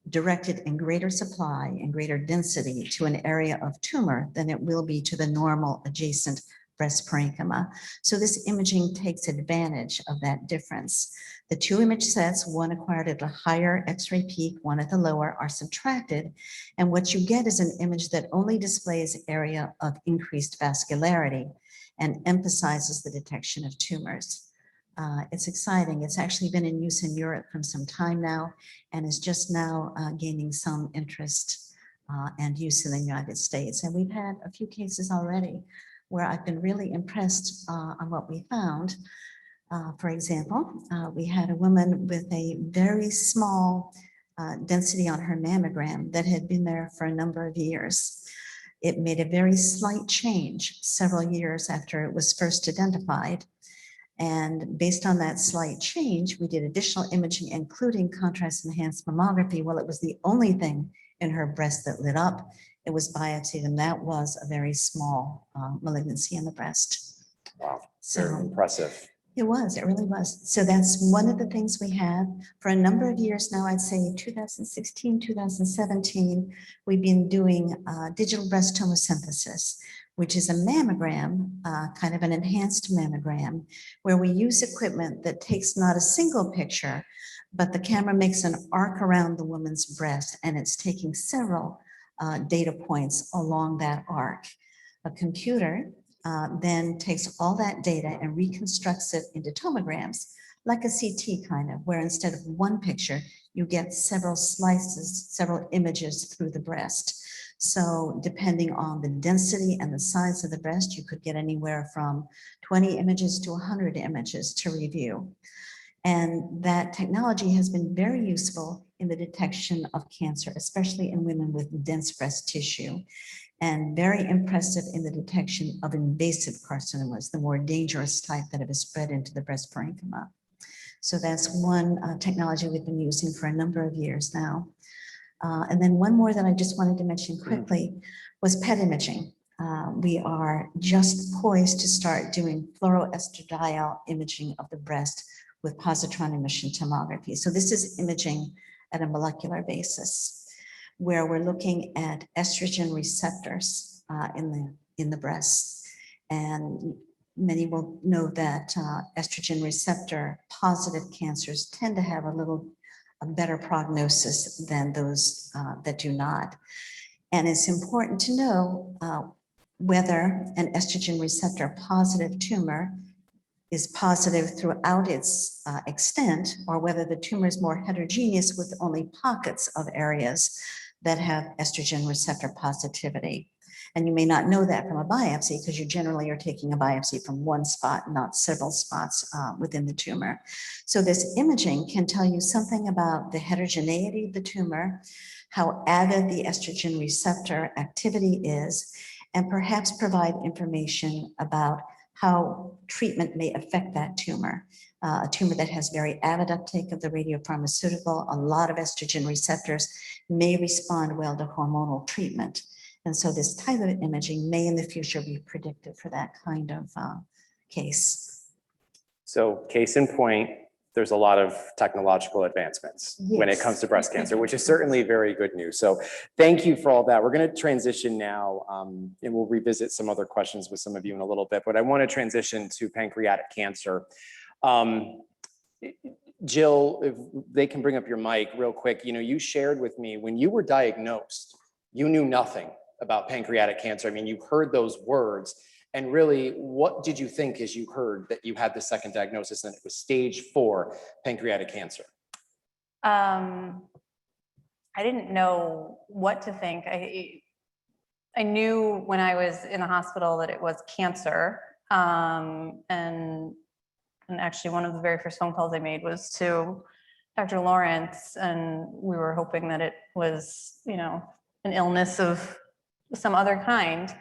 directed in greater supply and greater density to an area of tumor than it will be to the normal adjacent breast parenchyma. So this imaging takes advantage of that difference. The 2 image sets, one acquired at a higher X-ray peak, one at the lower, are subtracted. And what you get is an image that only displays area of increased vascularity and emphasizes the detection of tumors. It's exciting. It's actually been in use in Europe for some time now and is just now gaining some interest and use in the United States. And we've had a few cases already where I've been really impressed on what we found. For example, we had a woman with a very small density on her mammogram that had been there for a number of years. It made a very slight change several years after it was first identified. And based on that slight change, we did additional imaging, including contrast enhanced mammography. Well, it was the only thing in her breast that lit up. It was biopsied, and that was a very small malignancy in the breast. Wow, So very impressive. it really was. So that's one of the things we have for a number of years now. I'd say 2016, 2017, we've been doing digital breast tomosynthesis, which is a mammogram, kind of an enhanced mammogram, where we use equipment that takes not a single picture, but the camera makes an arc around the woman's breast, and it's taking several data points along that arc. A computer then takes all that data and reconstructs it into tomograms, like a CT kind of, where instead of one picture, you get several slices, several images through the breast. So depending on the density and the size of the breast, you could get anywhere from 20 images to 100 images to review. And that technology has been very useful in the detection of cancer, especially in women with dense breast tissue, and very impressive in the detection of invasive carcinomas, the more dangerous type that have spread into the breast parenchyma. So that's one technology we've been using for a number of years now. And then one more that I just wanted to mention quickly was PET imaging. We are just poised to start doing fluoroestradiol imaging of the breast with positron emission tomography. So this is imaging at a molecular basis, where we're looking at estrogen receptors in the breast. And many will know that estrogen receptor positive cancers tend to have a better prognosis than those that do not. And it's important to know whether an estrogen receptor positive tumor is positive throughout its extent, or whether the tumor is more heterogeneous with only pockets of areas that have estrogen receptor positivity. And you may not know that from a biopsy because you generally are taking a biopsy from one spot, not several spots within the tumor. So this imaging can tell you something about the heterogeneity of the tumor, how avid the estrogen receptor activity is, and perhaps provide information about how treatment may affect that tumor. A tumor that has very avid uptake of the radiopharmaceutical, a lot of estrogen receptors may respond well to hormonal treatment. And so this type of imaging may in the future be predictive for that kind of case. So case in point, there's a lot of technological advancements when it comes to breast cancer, which is certainly very good news. So thank you for all that. We're going to transition now, and we'll revisit some other questions with some of you in a little bit, but I want to transition to pancreatic cancer. Jill, if they can bring up your mic real quick, you shared with me when you were diagnosed, you knew nothing about pancreatic cancer. I mean, you heard those words. And really, what did you think as you heard that you had the second diagnosis and it was stage 4 pancreatic cancer? I didn't know what to think. I knew when I was in the hospital that it was cancer. And actually one of the very first phone calls I made was to Dr. Lawrence, and we were hoping that it was, an illness of some other kind.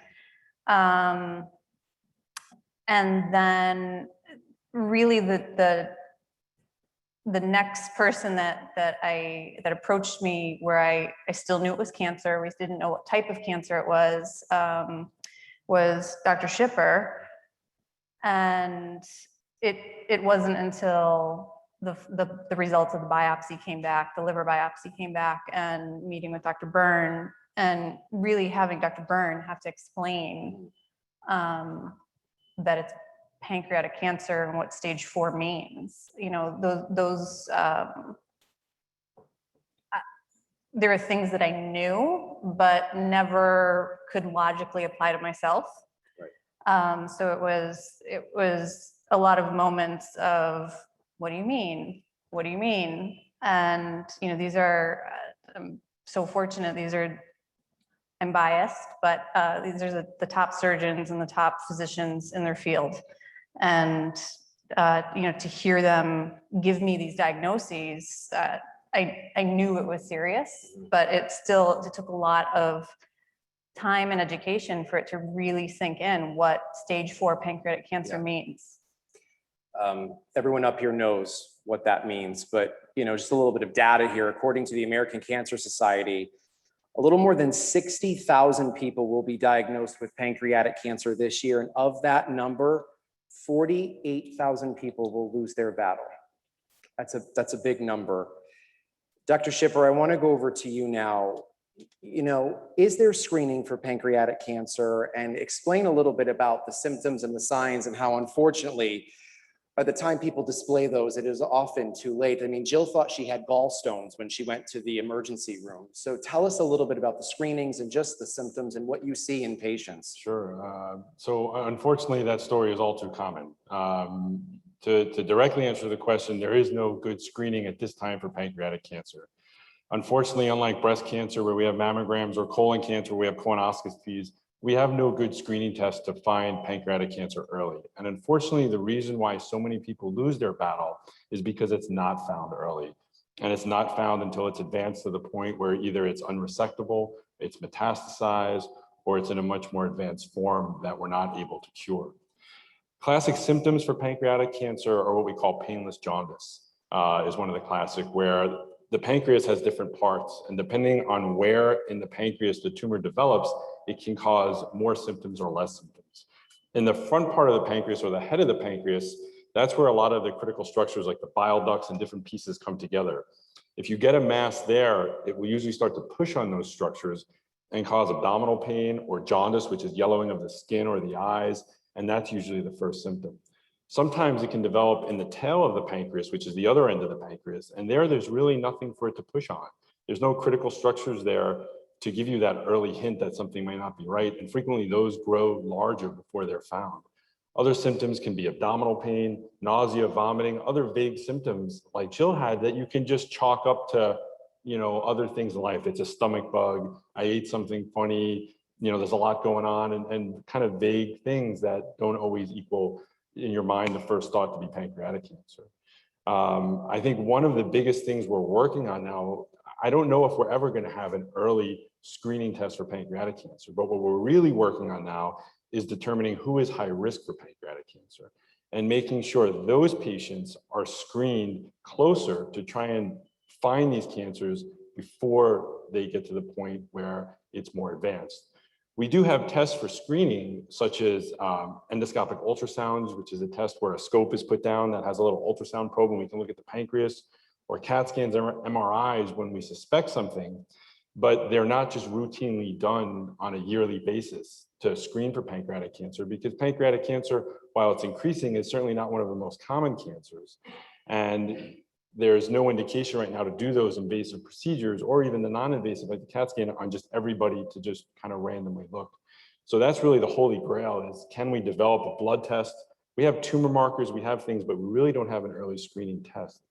And then really the next person that approached me where I still knew it was cancer, we didn't know what type of cancer it was Dr. Schipper. And it wasn't until the results of the biopsy came back, the liver biopsy came back, and meeting with Dr. Byrne and really having Dr. Byrne have to explain that it's pancreatic cancer and what stage 4 means. There are things that I knew, but never could logically apply to myself. Right. So it was a lot of moments of, what do you mean? What do you mean? And, these are, I'm so fortunate, I'm biased, but these are the top surgeons and the top physicians in their field. And, to hear them give me these diagnoses, I knew it was serious, but it took a lot of time and education for it to really sink in what stage 4 pancreatic cancer means. Everyone up here knows what that means, but just a little bit of data here. According to the American Cancer Society, a little more than 60,000 people will be diagnosed with pancreatic cancer this year, and of that number, 48,000 people will lose their battle. That's a big number. Dr. Schipper, I want to go over to you now. Is there screening for pancreatic cancer? And explain a little bit about the symptoms and the signs and how, unfortunately, by the time people display those, it is often too late. I mean, Jill thought she had gallstones when she went to the emergency room. So tell us a little bit about the screenings and just the symptoms and what you see in patients. Sure. So unfortunately, that story is all too common. To directly answer the question, there is no good screening at this time for pancreatic cancer. Unfortunately, unlike breast cancer, where we have mammograms, or colon cancer, where we have colonoscopies, we have no good screening tests to find pancreatic cancer early. And unfortunately, the reason why so many people lose their battle is because it's not found early. And it's not found until it's advanced to the point where either it's unresectable, it's metastasized, or it's in a much more advanced form that we're not able to cure. Classic symptoms for pancreatic cancer are what we call painless jaundice, is one of the classic, where the pancreas has different parts, and depending on where in the pancreas the tumor develops, it can cause more symptoms or less symptoms. In the front part of the pancreas, or the head of the pancreas, that's where a lot of the critical structures like the bile ducts and different pieces come together. If you get a mass there, it will usually start to push on those structures and cause abdominal pain or jaundice, which is yellowing of the skin or the eyes, and that's usually the first symptom. Sometimes it can develop in the tail of the pancreas, which is the other end of the pancreas, and there's really nothing for it to push on. There's no critical structures there to give you that early hint that something may not be right, and frequently those grow larger before they're found. Other symptoms can be abdominal pain, nausea, vomiting, other vague symptoms like Jill had that you can just chalk up to, other things in life. It's a stomach bug, I ate something funny, there's a lot going on and kind of vague things that don't always equal in your mind the first thought to be pancreatic cancer. I think one of the biggest things we're working on now, I don't know if we're ever going to have an early screening test for pancreatic cancer, but what we're really working on now is determining who is high risk for pancreatic cancer and making sure those patients are screened closer to try and find these cancers before they get to the point where it's more advanced. We do have tests for screening, such as endoscopic ultrasounds, which is a test where a scope is put down that has a little ultrasound probe and we can look at the pancreas, or CAT scans or MRIs when we suspect something, but they're not just routinely done on a yearly basis to screen for pancreatic cancer, because pancreatic cancer, while it's increasing, is certainly not one of the most common cancers. And there's no indication right now to do those invasive procedures or even the non-invasive like the CAT scan on just everybody to just kind of randomly look. So that's really the holy grail, is can we develop a blood test? We have tumor markers, we have things, but we really don't have an early screening test.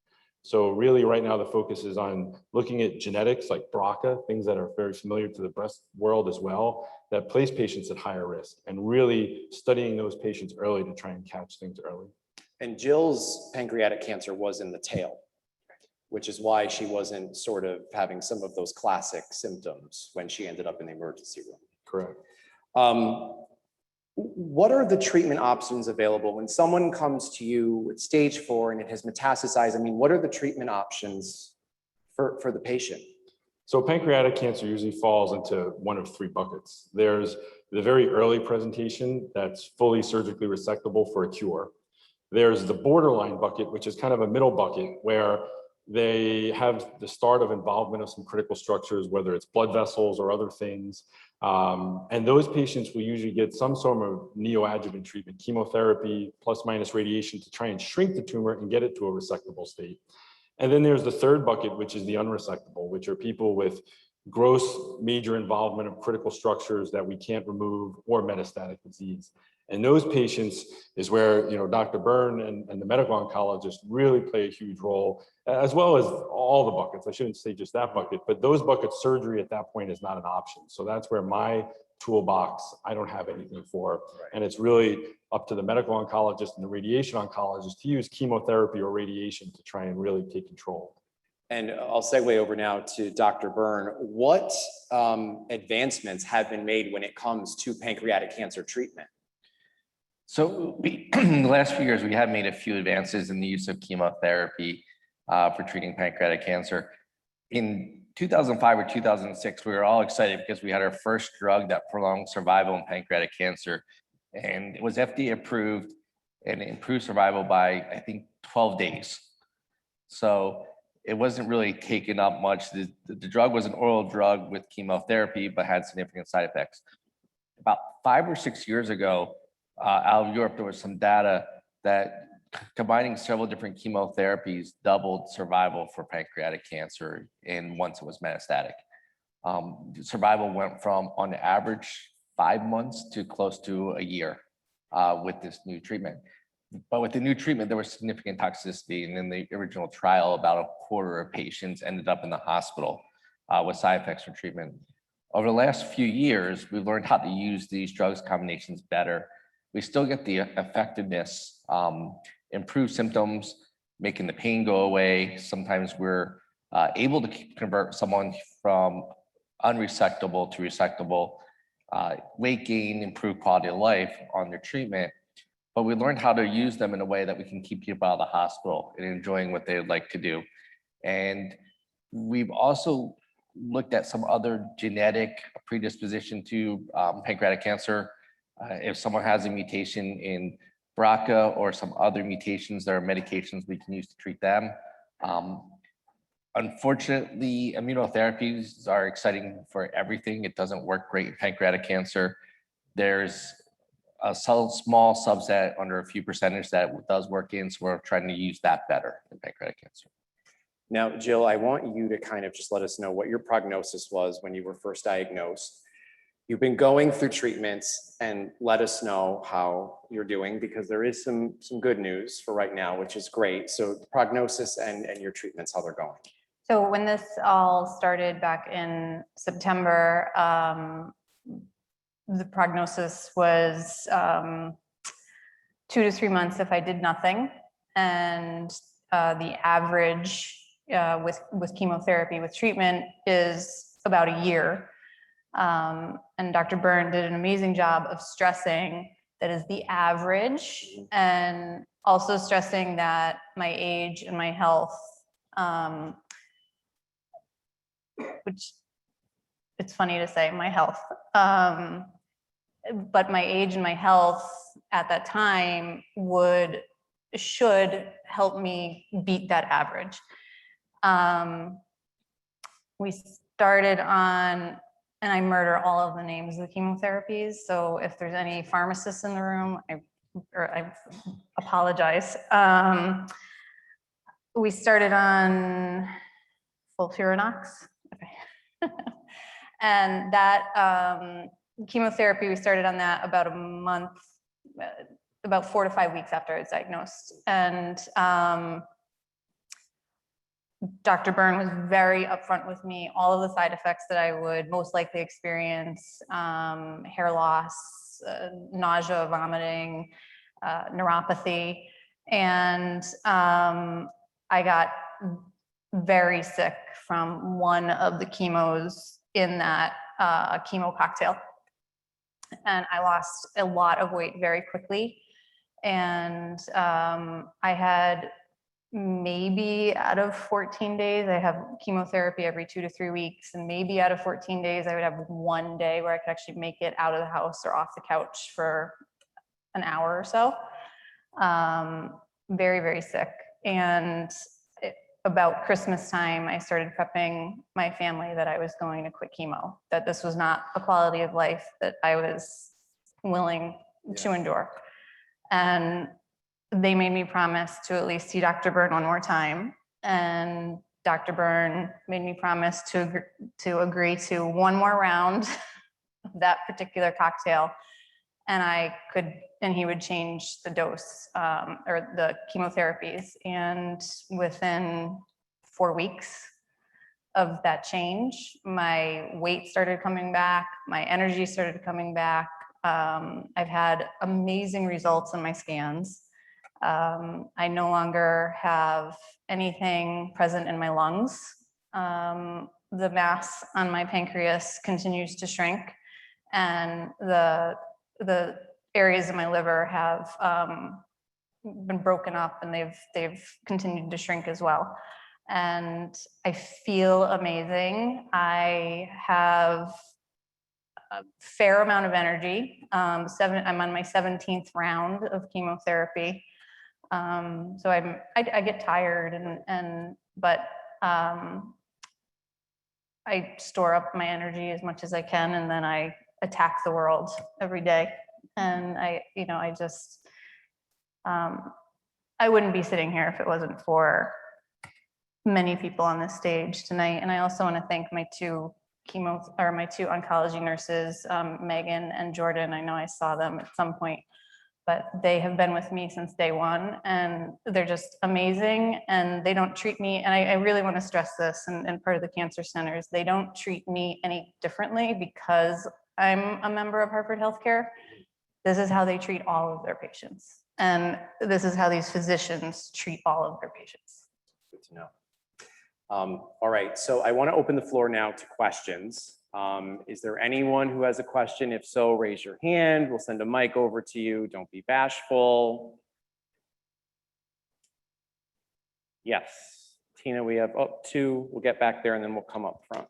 So really right now the focus is on looking at genetics like BRCA, things that are very familiar to the breast world as well, that place patients at higher risk, and really studying those patients early to try and catch things early. And Jill's pancreatic cancer was in the tail, which is why she wasn't sort of having some of those classic symptoms when she ended up in the emergency room. Correct. What are the treatment options available when someone comes to you with stage 4 and it has metastasized? I mean, what are the treatment options for the patient? So pancreatic cancer usually falls into one of 3 buckets. There's the very early presentation that's fully surgically resectable for a cure. There's the borderline bucket, which is kind of a middle bucket where they have the start of involvement of some critical structures, whether it's blood vessels or other things. And those patients will usually get some sort of neoadjuvant treatment, chemotherapy plus minus radiation, to try and shrink the tumor and get it to a resectable state. And then there's the third bucket, which is the unresectable, which are people with gross major involvement of critical structures that we can't remove, or metastatic disease. And those patients is where, Dr. Byrne and the medical oncologist really play a huge role, as well as all the buckets. I shouldn't say just that bucket, but those buckets, surgery at that point is not an option. So that's where my toolbox, I don't have anything for. And it's really up to the medical oncologist and the radiation oncologist to use chemotherapy or radiation to try and really take control. And I'll segue over now to Dr. Byrne. What advancements have been made when it comes to pancreatic cancer treatment? So in the last few years, we have made a few advances in the use of chemotherapy for treating pancreatic cancer. In 2005 or 2006, we were all excited because we had our first drug that prolonged survival in pancreatic cancer. And it was FDA approved and it improved survival by, I think, 12 days. So it wasn't really taken up much. The drug was an oral drug with chemotherapy, but had significant side effects. About 5 or 6 years ago, out of Europe, there was some data that combining several different chemotherapies doubled survival for pancreatic cancer once it was metastatic. Survival went from, on average, 5 months to close to a year with this new treatment. But with the new treatment, there was significant toxicity. And in the original trial, about a quarter of patients ended up in the hospital with side effects from treatment. Over the last few years, we've learned how to use these drugs combinations better. We still get the effectiveness, improve symptoms, making the pain go away. Sometimes we're able to convert someone from unresectable to resectable, weight gain, improve quality of life on their treatment. But we learned how to use them in a way that we can keep people out of the hospital and enjoying what they would like to do. And we've also looked at some other genetic predisposition to pancreatic cancer. If someone has a mutation in BRCA or some other mutations, there are medications we can use to treat them. Unfortunately, immunotherapies are exciting for everything. It doesn't work great in pancreatic cancer. There's a small subset under a few percentage that does work in, so we're trying to use that better in pancreatic cancer. Now, Jill, I want you to kind of just let us know what your prognosis was when you were first diagnosed. You've been going through treatments, and let us know how you're doing, because there is some good news for right now, which is great. So the prognosis and your treatments, how they're going. So when this all started back in September, the prognosis was 2 to 3 months if I did nothing. And the average with chemotherapy, with treatment, is about a year. And Dr. Byrne did an amazing job of stressing that is the average, and also stressing that my age and my health, which it's funny to say, my health, but my age and my health at that time should help me beat that average. We started on, and I murder all of the names of the chemotherapies, so if there's any pharmacists in the room, I apologize. We started on FOLFIRINOX. And that chemotherapy, we started on that about a month, about 4 to 5 weeks after I was diagnosed. And Dr. Byrne was very upfront with me, all of the side effects that I would most likely experience, hair loss, nausea, vomiting, neuropathy. And I got very sick from one of the chemos in that chemo cocktail. And I lost a lot of weight very quickly. And I had maybe out of 14 days, I have chemotherapy every 2 to 3 weeks. And maybe out of 14 days, I would have one day where I could actually make it out of the house or off the couch for an hour or so. Very, very sick. And about Christmas time, I started prepping my family that I was going to quit chemo, that this was not a quality of life that I was willing to endure. And they made me promise to at least see Dr. Byrne one more time. And Dr. Byrne made me promise to agree to one more round of that particular cocktail. And he would change the dose or the chemotherapies. And within 4 weeks of that change, my weight started coming back, my energy started coming back. I've had amazing results in my scans. I no longer have anything present in my lungs. The mass on my pancreas continues to shrink, and the areas of my liver have been broken up, and they've continued to shrink as well. And I feel amazing. I have a fair amount of energy. I'm on my 17th round of chemotherapy. So I get tired, but I store up my energy as much as I can, and then I attack the world every day. And I wouldn't be sitting here if it wasn't for many people on this stage tonight. And I also want to thank my two oncology nurses, Megan and Jordan. I know I saw them at some point, but they have been with me since day one, and they're just amazing. And they don't treat me, and I really want to stress this, and part of the cancer centers, they don't treat me any differently because I'm a member of Hartford Healthcare. This is how they treat all of their patients. And this is how these physicians treat all of their patients. Good to know. All right, so I want to open the floor now to questions. Is there anyone who has a question? If so, raise your hand. We'll send a mic over to you. Don't be bashful. Yes, Tina, we have two. We'll get back there and then we'll come up front.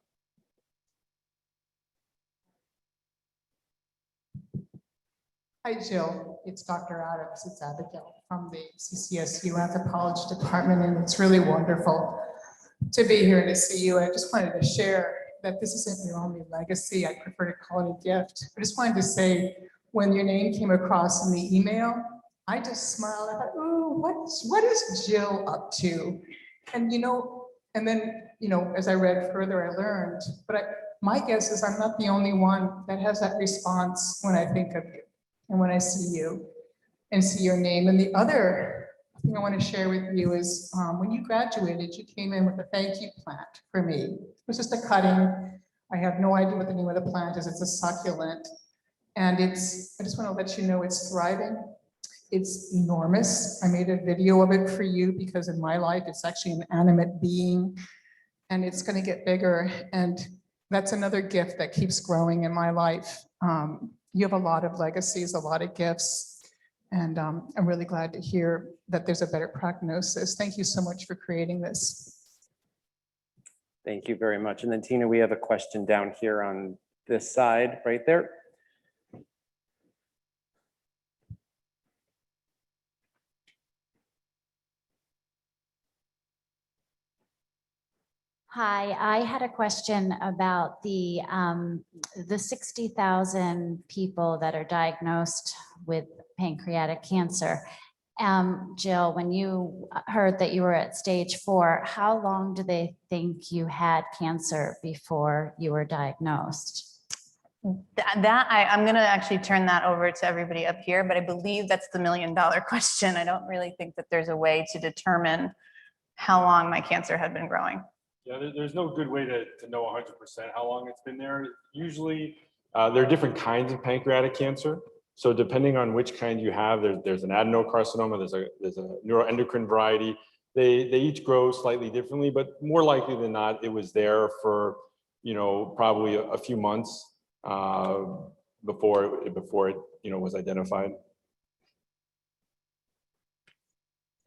Hi, Jill. It's Dr. Adams. It's Abigail from the CCSU Anthropology Department, and it's really wonderful to be here to see you. I just wanted to share that this isn't your only legacy. I prefer to call it a gift. I just wanted to say, when your name came across in the email, I just smiled. I thought, ooh, what is Jill up to? And then as I read further, I learned. But my guess is I'm not the only one that has that response when I think of you and when I see you and see your name. And the other thing I want to share with you is when you graduated, you came in with a thank you plant for me. It was just a cutting. I have no idea what the name of the plant is. It's a succulent. And I just want to let you know it's thriving. It's enormous. I made a video of it for you because in my life, it's actually an animate being and it's going to get bigger. And that's another gift that keeps growing in my life. You have a lot of legacies, a lot of gifts, and I'm really glad to hear that there's a better prognosis. Thank you so much for creating this. Thank you very much. And then Tina, we have a question down here on this side, right there. Hi, I had a question about the 60,000 people that are diagnosed with pancreatic cancer. Jill, when you heard that you were at stage 4, how long do they think you had cancer before you were diagnosed? I'm going to actually turn that over to everybody up here, but I believe that's the $1 million question. I don't really think that there's a way to determine how long my cancer had been growing. Yeah, there's no good way to know 100% how long it's been there. Usually, there are different kinds of pancreatic cancer. So depending on which kind you have, there's an adenocarcinoma, there's a neuroendocrine variety. They each grow slightly differently, but more likely than not, it was there for, probably a few months before it was identified.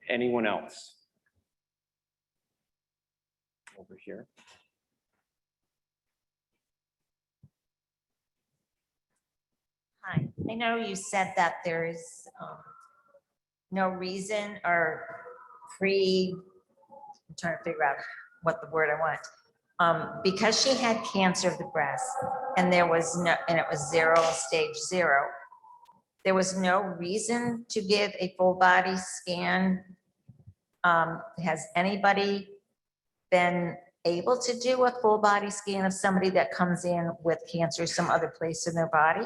Anyone else? Over here. Hi, I know you said that there is no reason or I'm trying to figure out what the word I want. Because she had cancer of the breast and it was stage 0, there was no reason to give a full body scan. Has anybody been able to do a full body scan of somebody that comes in with cancer some other place in their body?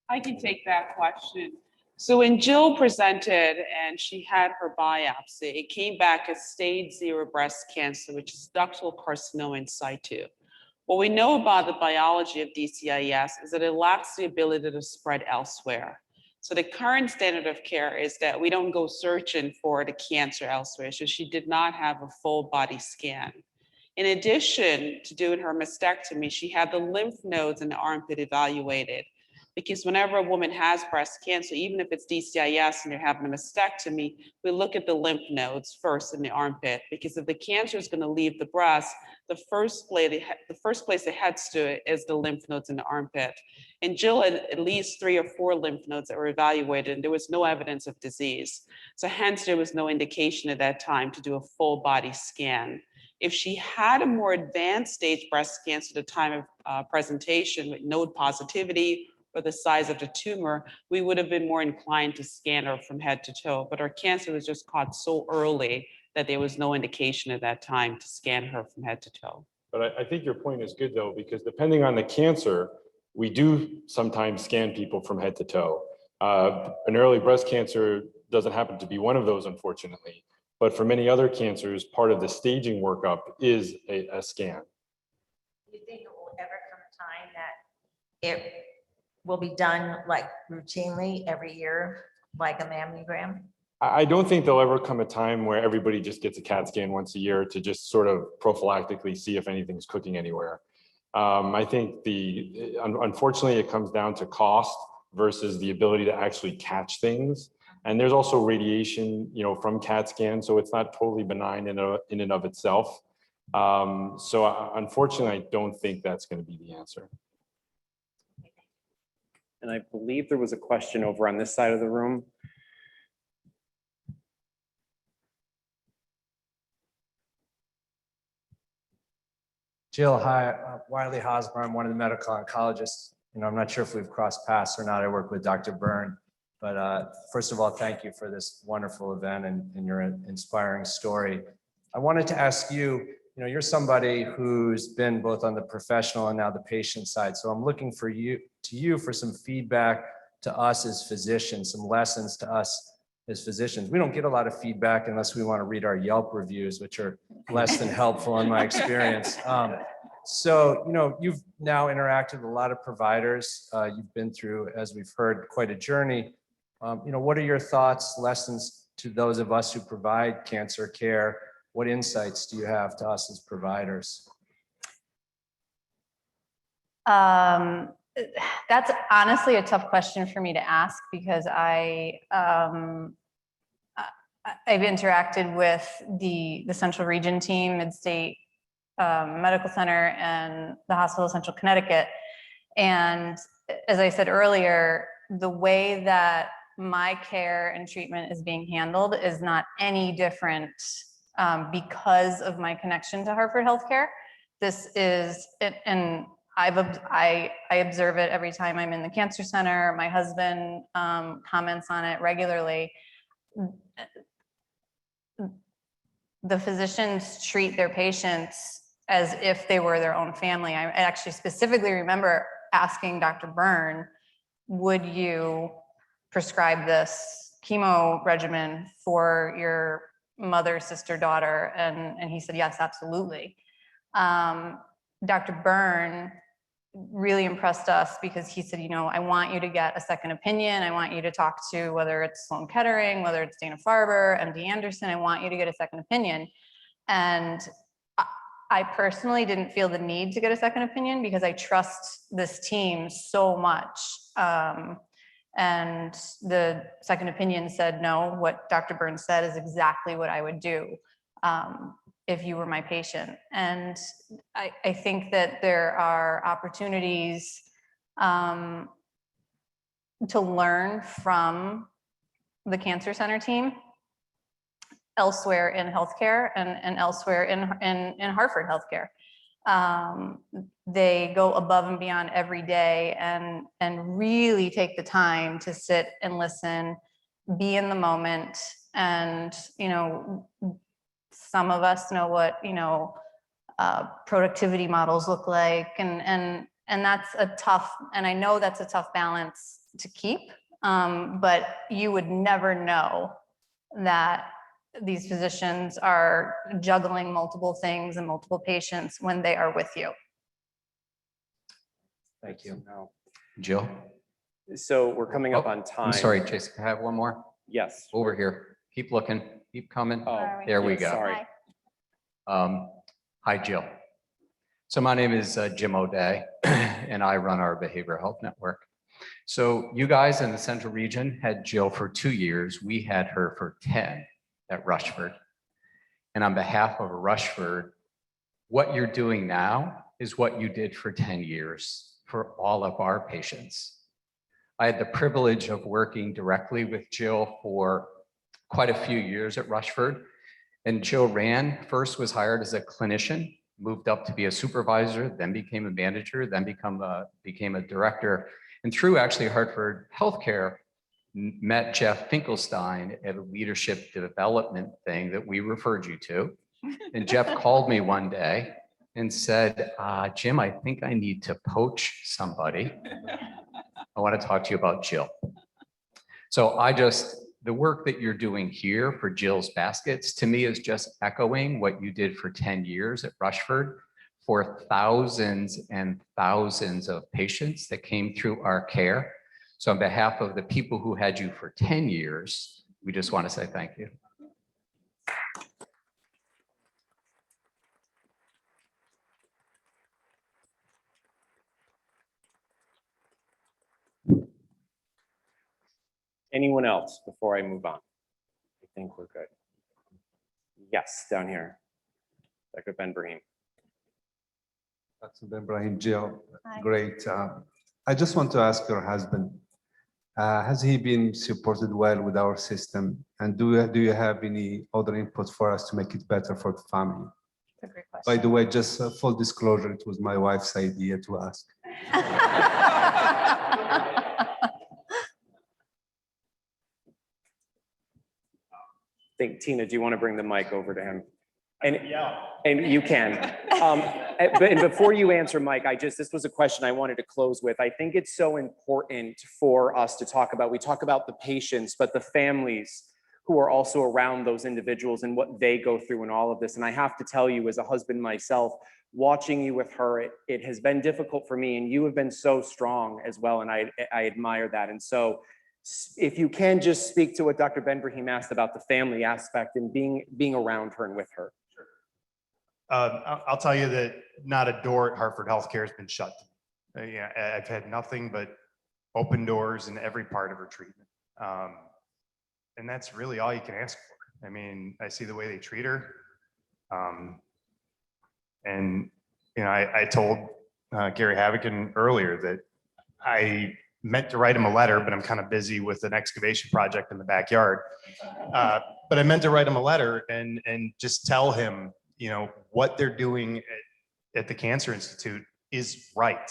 I can take that question. So when Jill presented and she had her biopsy, it came back as stage 0 breast cancer, which is ductal carcinoma in situ. What we know about the biology of DCIS is that it lacks the ability to spread elsewhere. So the current standard of care is that we don't go searching for the cancer elsewhere. So she did not have a full body scan. In addition to doing her mastectomy, she had the lymph nodes in the armpit evaluated. Because whenever a woman has breast cancer, even if it's DCIS and they're having a mastectomy, we look at the lymph nodes first in the armpit. Because if the cancer is going to leave the breast, the first place it heads to is the lymph nodes in the armpit. And Jill had at least 3 or 4 lymph nodes that were evaluated, and there was no evidence of disease. So hence, there was no indication at that time to do a full body scan. If she had a more advanced stage breast cancer at the time of presentation with node positivity or the size of the tumor, we would have been more inclined to scan her from head to toe. But her cancer was just caught so early that there was no indication at that time to scan her from head to toe. But I think your point is good though, because depending on the cancer, we do sometimes scan people from head to toe. An early breast cancer doesn't happen to be one of those, unfortunately. But for many other cancers, part of the staging workup is a scan. Do you think it will ever come a time that it will be done like routinely every year, like a mammogram? I don't think there'll ever come a time where everybody just gets a CAT scan once a year to just sort of prophylactically see if anything's cooking anywhere. I think unfortunately, it comes down to cost versus the ability to actually catch things. And there's also radiation, from CAT scans, so it's not totally benign in and of itself. So unfortunately, I don't think that's going to be the answer. And I believe there was a question over on this side of the room. Jill, hi, Wiley Hosmer. I'm one of the medical oncologists. I'm not sure if we've crossed paths or not. I work with Dr. Byrne. But first of all, thank you for this wonderful event and your inspiring story. I wanted to ask you, you're somebody who's been both on the professional and now the patient side. So I'm looking for you for some feedback to us as physicians, some lessons to us as physicians. We don't get a lot of feedback unless we want to read our Yelp reviews, which are less than helpful in my experience. So, you've now interacted with a lot of providers. You've been through, as we've heard, quite a journey. What are your thoughts, lessons to those of us who provide cancer care? What insights do you have to us as providers? That's honestly a tough question for me to ask because I've interacted with the Central Region team, Mid-State Medical Center, and the Hospital of Central Connecticut. And as I said earlier, the way that my care and treatment is being handled is not any different because of my connection to Hartford Healthcare. This is, and I observe it every time I'm in the cancer center. My husband comments on it regularly. The physicians treat their patients as if they were their own family. I actually specifically remember asking Dr. Byrne, would you prescribe this chemo regimen for your mother, sister, daughter? And he said, yes, absolutely. Dr. Byrne really impressed us because he said, I want you to get a second opinion. I want you to talk to, whether it's Sloan Kettering, whether it's Dana-Farber, MD Anderson, I want you to get a second opinion. And I personally didn't feel the need to get a second opinion because I trust this team so much. And the second opinion said, no, what Dr. Burns said is exactly what I would do if you were my patient. And I think that there are opportunities to learn from the cancer center team elsewhere in healthcare and elsewhere in Hartford Healthcare. They go above and beyond every day and really take the time to sit and listen, be in the moment. And, some of us know what, productivity models look like. And that's a tough, and I know that's a tough balance to keep, but you would never know that these physicians are juggling multiple things and multiple patients when they are with you. Thank you. Jill? So we're coming up on time. I'm sorry, Jason, can I have one more? Yes. Over here. Keep looking, keep coming. Oh, There we yeah, go. Sorry. Hi, Jill. So my name is Jim O'Day, and I run our behavioral health network. So you guys in the Central Region had Jill for 2 years. We had her for 10 at Rushford. And on behalf of Rushford, what you're doing now is what you did for 10 years for all of our patients. I had the privilege of working directly with Jill for quite a few years at Rushford. And Jill first was hired as a clinician, moved up to be a supervisor, then became a manager, then became a director. And through actually Hartford Healthcare, met Jeff Finkelstein at a leadership development thing that we referred you to. And Jeff called me one day and said, Jim, I think I need to poach somebody. I want to talk to you about Jill. So the work that you're doing here for Jill's Baskets, to me, is just echoing what you did for 10 years at Rushford for thousands and thousands of patients that came through our care. So on behalf of the people who had you for 10 years, we just want to say thank you. Anyone else before I move on? I think we're good. Yes, down here. Dr. Ben Brahim. Dr. Ben Brahim, Jill, Hi. great. I just want to ask your husband, has he been supported well with our system? And do you have any other input for us to make it better for the family? That's a great question. By the way, just full disclosure, it was my wife's idea to ask. I think, Tina, do you want to bring the mic over to him? And you can. And before you answer, Mike, this was a question I wanted to close with. I think it's so important for us to talk about. We talk about the patients, but the families who are also around those individuals and what they go through in all of this. And I have to tell you, as a husband myself, watching you with her, it has been difficult for me, and you have been so strong as well, and I admire that. And so if you can just speak to what Dr. Ben Brahim asked about the family aspect and being around her and with her. I'll tell you that not a door at Hartford Healthcare has been shut. Yeah, I've had nothing but open doors in every part of her treatment. And that's really all you can ask for. I mean, I see the way they treat her. And, you know, I told Gary Havigan earlier that I meant to write him a letter, but I'm kind of busy with an excavation project in the backyard. But I meant to write him a letter and just tell him, you know, what they're doing at the Cancer Institute is right.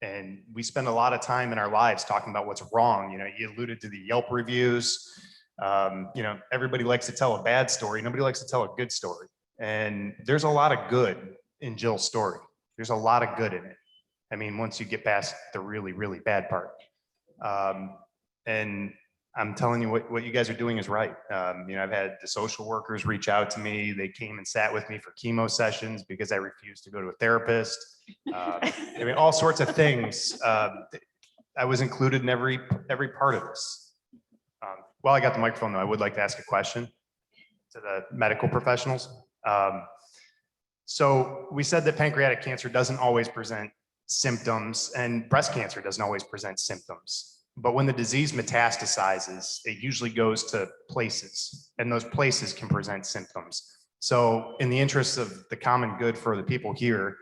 And we spend a lot of time in our lives talking about what's wrong. You know, you alluded to the Yelp reviews. You know, everybody likes to tell a bad story. Nobody likes to tell a good story. And there's a lot of good in Jill's story. There's a lot of good in it. I mean, once you get past the really, really bad part. And I'm telling you, what you guys are doing is right. You know, I've had the social workers reach out to me. They came and sat with me for chemo sessions because I refused to go to a therapist. I mean, all sorts of things. I was included in every part of this. While I got the microphone, though, I would like to ask a question to the medical professionals. So we said that pancreatic cancer doesn't always present symptoms, and breast cancer doesn't always present symptoms. But when the disease metastasizes, it usually goes to places, and those places can present symptoms. So in the interest of the common good for the people here,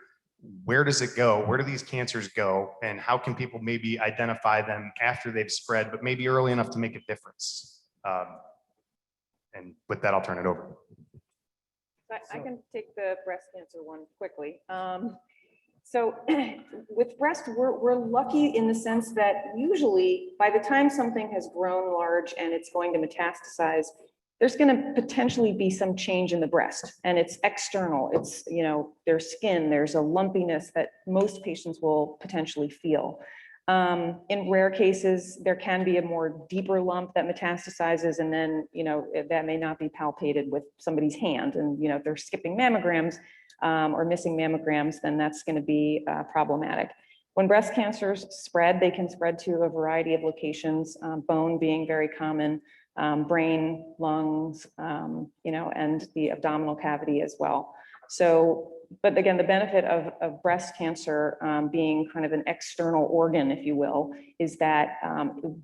where does it go? Where do these cancers go? And how can people maybe identify them after they've spread, but maybe early enough to make a difference? And with that, I'll turn it over. I can take the breast cancer one quickly. So with breast, we're lucky in the sense that usually by the time something has grown large and it's going to metastasize, there's going to potentially be some change in the breast, and it's external. It's, you know, their skin, there's a lumpiness that most patients will potentially feel. In rare cases, there can be a more deeper lump that metastasizes, and then, you know, that may not be palpated with somebody's hand. And, you know, if they're skipping mammograms or missing mammograms, then that's going to be problematic. When breast cancers spread, they can spread to a variety of locations, bone being very common, brain, lungs, you know, and the abdominal cavity as well. So, but again, the benefit of breast cancer being kind of an external organ, if you will, is that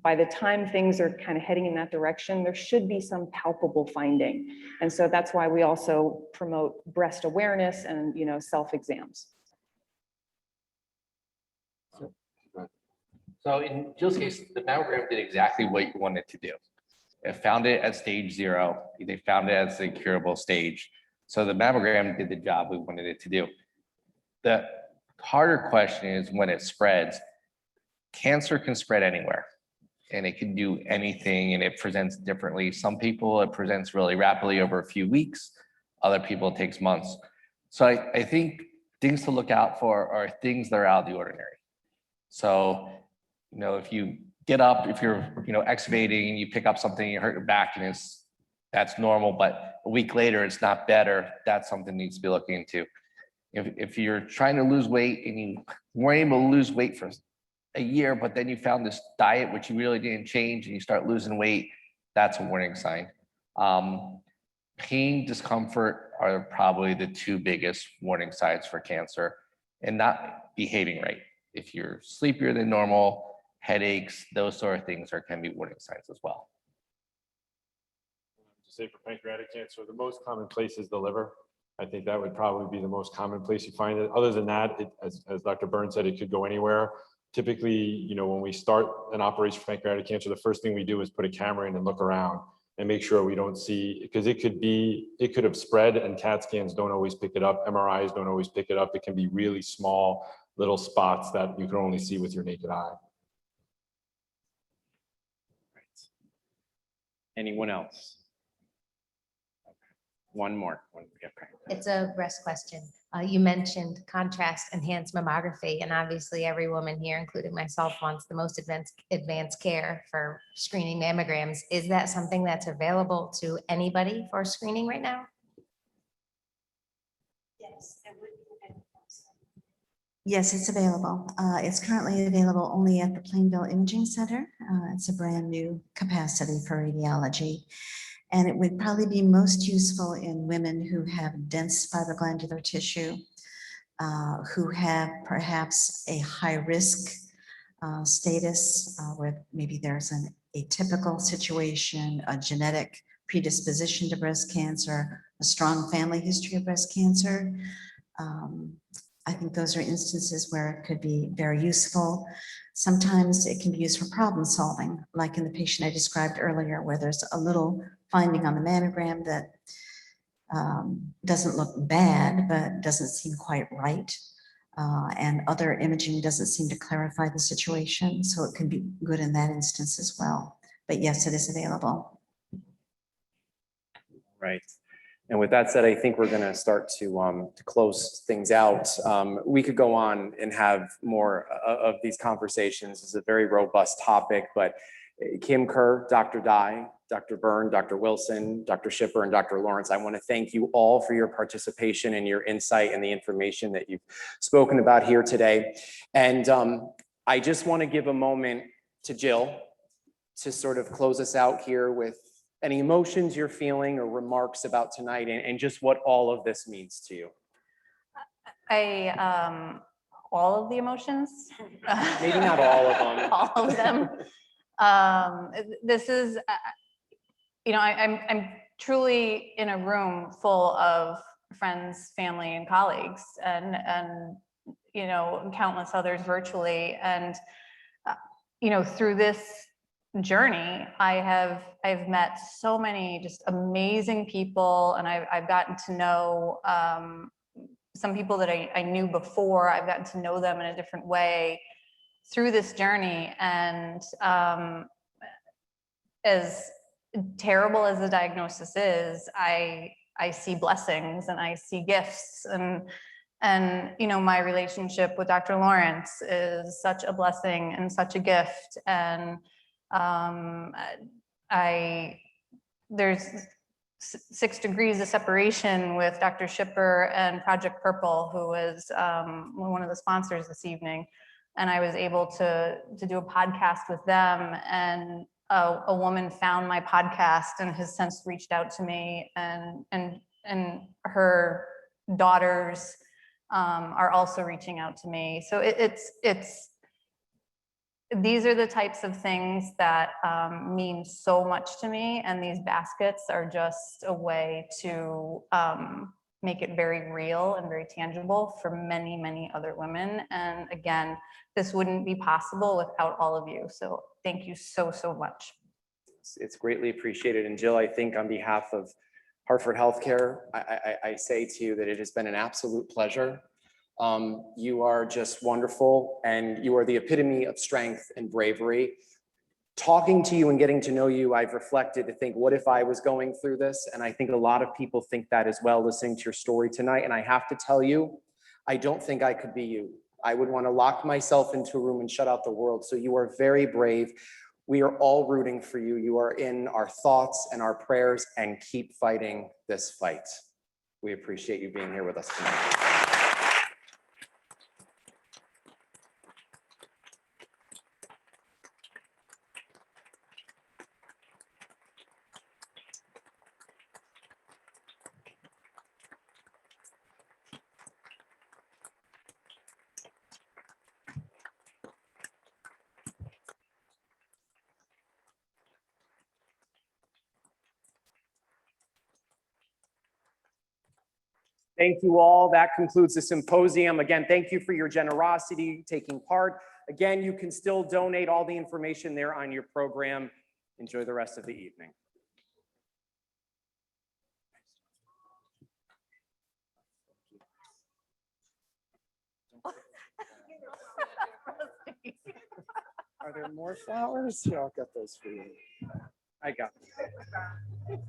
by the time things are kind of heading in that direction, there should be some palpable finding. And so that's why we also promote breast awareness and, you know, self-exams. So in Jill's case, the mammogram did exactly what you wanted to do. It found it at stage 0. They found it as a curable stage. So the mammogram did the job we wanted it to do. The harder question is when it spreads. Cancer can spread anywhere, and it can do anything, and it presents differently. Some people, it presents really rapidly over a few weeks. Other people, it takes months. So I think things to look out for are things that are out of the ordinary. So, you know, if you get up, if you're, you know, excavating and you pick up something, you hurt your back, and that's normal, but a week later it's not better, that's something needs to be looking into. If you're trying to lose weight and you weren't able to lose weight for a year, but then you found this diet which you really didn't change and you start losing weight, that's a warning sign. Pain, discomfort are probably the two biggest warning signs for cancer, and not behaving right. If you're sleepier than normal, headaches, those sort of things can be warning signs as well. Say for pancreatic cancer, the most common place is the liver. I think that would probably be the most common place you find it. Other than that, as Dr. Burns said, it could go anywhere. Typically, you know, when we start an operation for pancreatic cancer, the first thing we do is put a camera in and look around and make sure we don't see, because it could have spread, and CAT scans don't always pick it up. MRIs don't always pick it up. It can be really small little spots that you can only see with your naked eye. Anyone else? One more. It's a breast question. You mentioned contrast enhanced mammography, and obviously every woman here, including myself, wants the most advanced care for screening mammograms. Is that something that's available to anybody for screening right now? Yes, it would be. Yes, it's available. It's currently available only at the Plainville Imaging Center. It's a brand new capacity for radiology. And it would probably be most useful in women who have dense fibroglandular tissue, who have perhaps a high risk status where maybe there's an atypical situation, a genetic predisposition to breast cancer, a strong family history of breast cancer. I think those are instances where it could be very useful. Sometimes it can be used for problem solving, like in the patient I described earlier, where there's a little finding on the mammogram that doesn't look bad, but doesn't seem quite right. And other imaging doesn't seem to clarify the situation. So it can be good in that instance as well. But yes, it is available. Right. And with that said, I think we're going to start to close things out. We could go on and have more of these conversations. It's a very robust topic, but Kim Kerr, Dr. Dye, Dr. Byrne, Dr. Wilson, Dr. Shipper, and Dr. Lawrence, I want to thank you all for your participation and your insight and the information that you've spoken about here today. And I just want to give a moment to Jill to sort of close us out here with any emotions you're feeling or remarks about tonight and just what all of this means to you. All of the emotions. Maybe not all of them. All of them. This is, I'm truly in a room full of friends, family, and colleagues, and countless others virtually. And through this journey, I've met so many just amazing people, and I've gotten to know some people that I knew before. I've gotten to know them in a different way through this journey. And as terrible as the diagnosis is, I see blessings and I see gifts, and my relationship with Dr. Lawrence is such a blessing and such a gift. And there's 6 degrees of separation with Dr. Shipper and Project Purple, who was one of the sponsors this evening. And I was able to do a podcast with them, and a woman found my podcast and has since reached out to me, and her daughters are also reaching out to me. So these are the types of things that mean so much to me, and these baskets are just a way to make it very real and very tangible for many, many other women. And again, this wouldn't be possible without all of you. So thank you so, so much. It's greatly appreciated. And Jill, I think on behalf of Hartford Healthcare, I say to you that it has been an absolute pleasure. You are just wonderful, and you are the epitome of strength and bravery. Talking to you and getting to know you, I've reflected to think, what if I was going through this? And I think a lot of people think that as well, listening to your story tonight. And I have to tell you, I don't think I could be you. I would want to lock myself into a room and shut out the world. So you are very brave. We are all rooting for you. You are in our thoughts and our prayers, and keep fighting this fight. We appreciate you being here with us tonight. Thank you all. That concludes the symposium. Again, thank you for your generosity taking part. Again, you can still donate. All the information there on your program. Enjoy the rest of the evening. Are there more flowers? Yeah, I'll get those for you. I got them.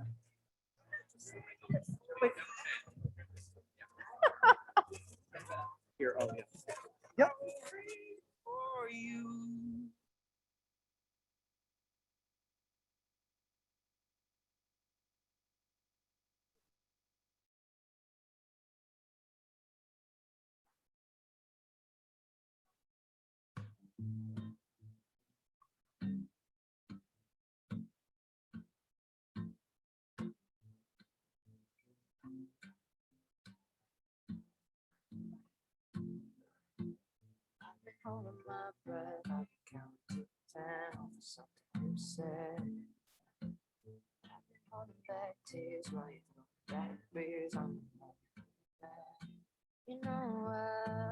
I've been holding my breath, I've been counting down for something you said. I've been holding back tears while you throw back beers on the moment. You know